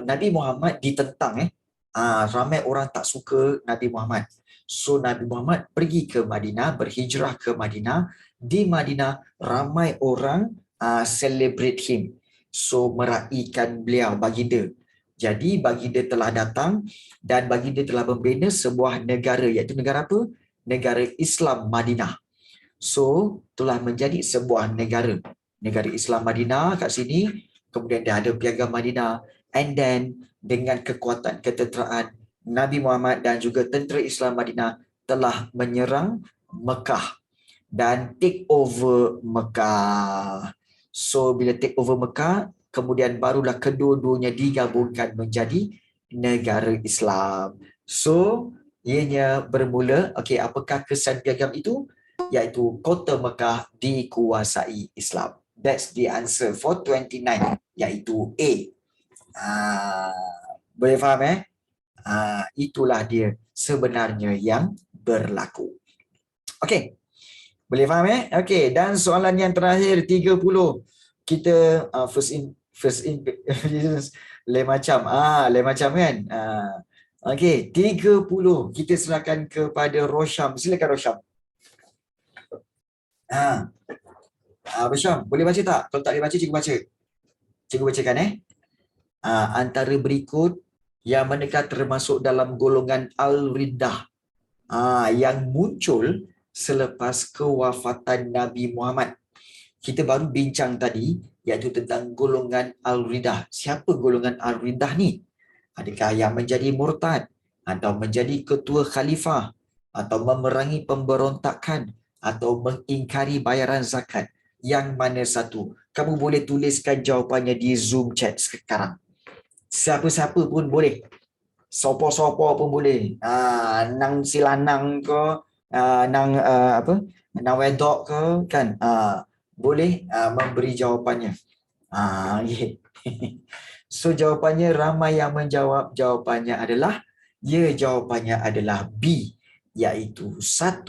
Nabi Muhammad ditentang ramai orang tak suka Nabi Muhammad. So Nabi Muhammad pergi ke Madinah, berhijrah ke Madinah. Di Madinah ramai orang celebrate him. So meraihkan beliau, baginda. Jadi baginda telah datang dan baginda telah membina sebuah negara, iaitu negara apa? Negara Islam Madinah. So telah menjadi sebuah negara. Negara Islam Madinah kat sini, kemudian dia ada piagam Madinah, and then dengan kekuatan ketenteraan, Nabi Muhammad dan juga tentera Islam Madinah telah menyerang Mekah dan take over Mekah. So bila take over Mekah, kemudian barulah kedua-duanya digabungkan menjadi negara Islam. So ianya bermula, okey, apakah kesan piagam itu? Iaitu kota Mekah dikuasai Islam. That's the answer for 29, iaitu A. Boleh faham itulah dia sebenarnya yang berlaku. Okey. Boleh faham Okey, dan soalan yang terakhir 30. Kita first in lain macam. Lain macam kan? Okey, 30. Kita serahkan kepada Rosham. Silakan Rosham. Rosham, boleh baca tak? Kalau tak boleh baca, cikgu baca. Cikgu bacakan antara berikut yang manakah termasuk dalam golongan Al-Riddah yang muncul selepas kewafatan Nabi Muhammad. Kita baru bincang tadi iaitu tentang golongan Al-Riddah. Siapa golongan Al-Riddah ni? Adakah yang menjadi murtad atau menjadi ketua khalifah atau memerangi pemberontakan atau mengingkari bayaran zakat? Yang mana satu? Kamu boleh tuliskan jawapannya di Zoom chat sekarang. Siapa-siapa pun boleh. Sopo-sopo pun boleh. Nang silanang ke, nang nang wedok ke, kan? Boleh memberi jawapannya. So jawapannya ramai yang menjawab. Jawapannya adalah ya, jawapannya adalah B, iaitu 1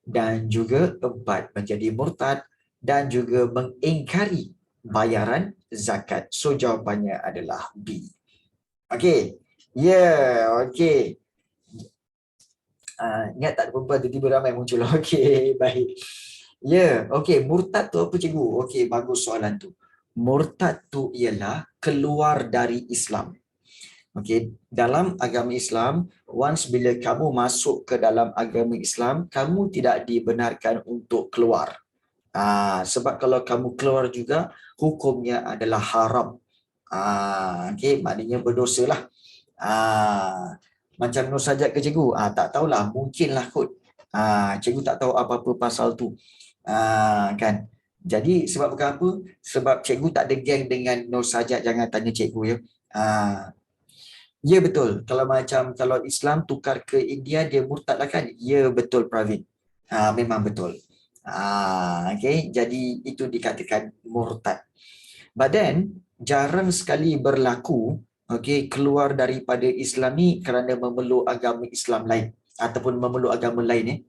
dan juga 4, menjadi murtad dan juga mengingkari bayaran zakat. So jawapannya adalah B. Okey. Okey. Ingat tak perempuan tiba-tiba ramai muncul. Okey, baik. Okey, murtad tu apa cikgu? Okey, bagus soalan tu. Murtad tu ialah keluar dari Islam. Okey, dalam agama Islam, once bila kamu masuk ke dalam agama Islam, kamu tidak dibenarkan untuk keluar. Sebab kalau kamu keluar juga, hukumnya adalah haram. Okey, maknanya berdosa lah. Macam Nur Sajat ke cikgu? Tak tahulah, mungkinlah kot. Cikgu tak tahu apa-apa pasal tu. Kan? Jadi sebab apa? Sebab cikgu tak ada geng dengan Nur Sajat, jangan tanya cikgu ya. Ya betul. Kalau Islam tukar ke India, dia murtad lah kan? Ya betul Pravin. Memang betul. Okay, jadi itu dikatakan murtad. But then jarang sekali berlaku keluar daripada Islam ni kerana memeluk agama Islam lain ataupun memeluk agama lain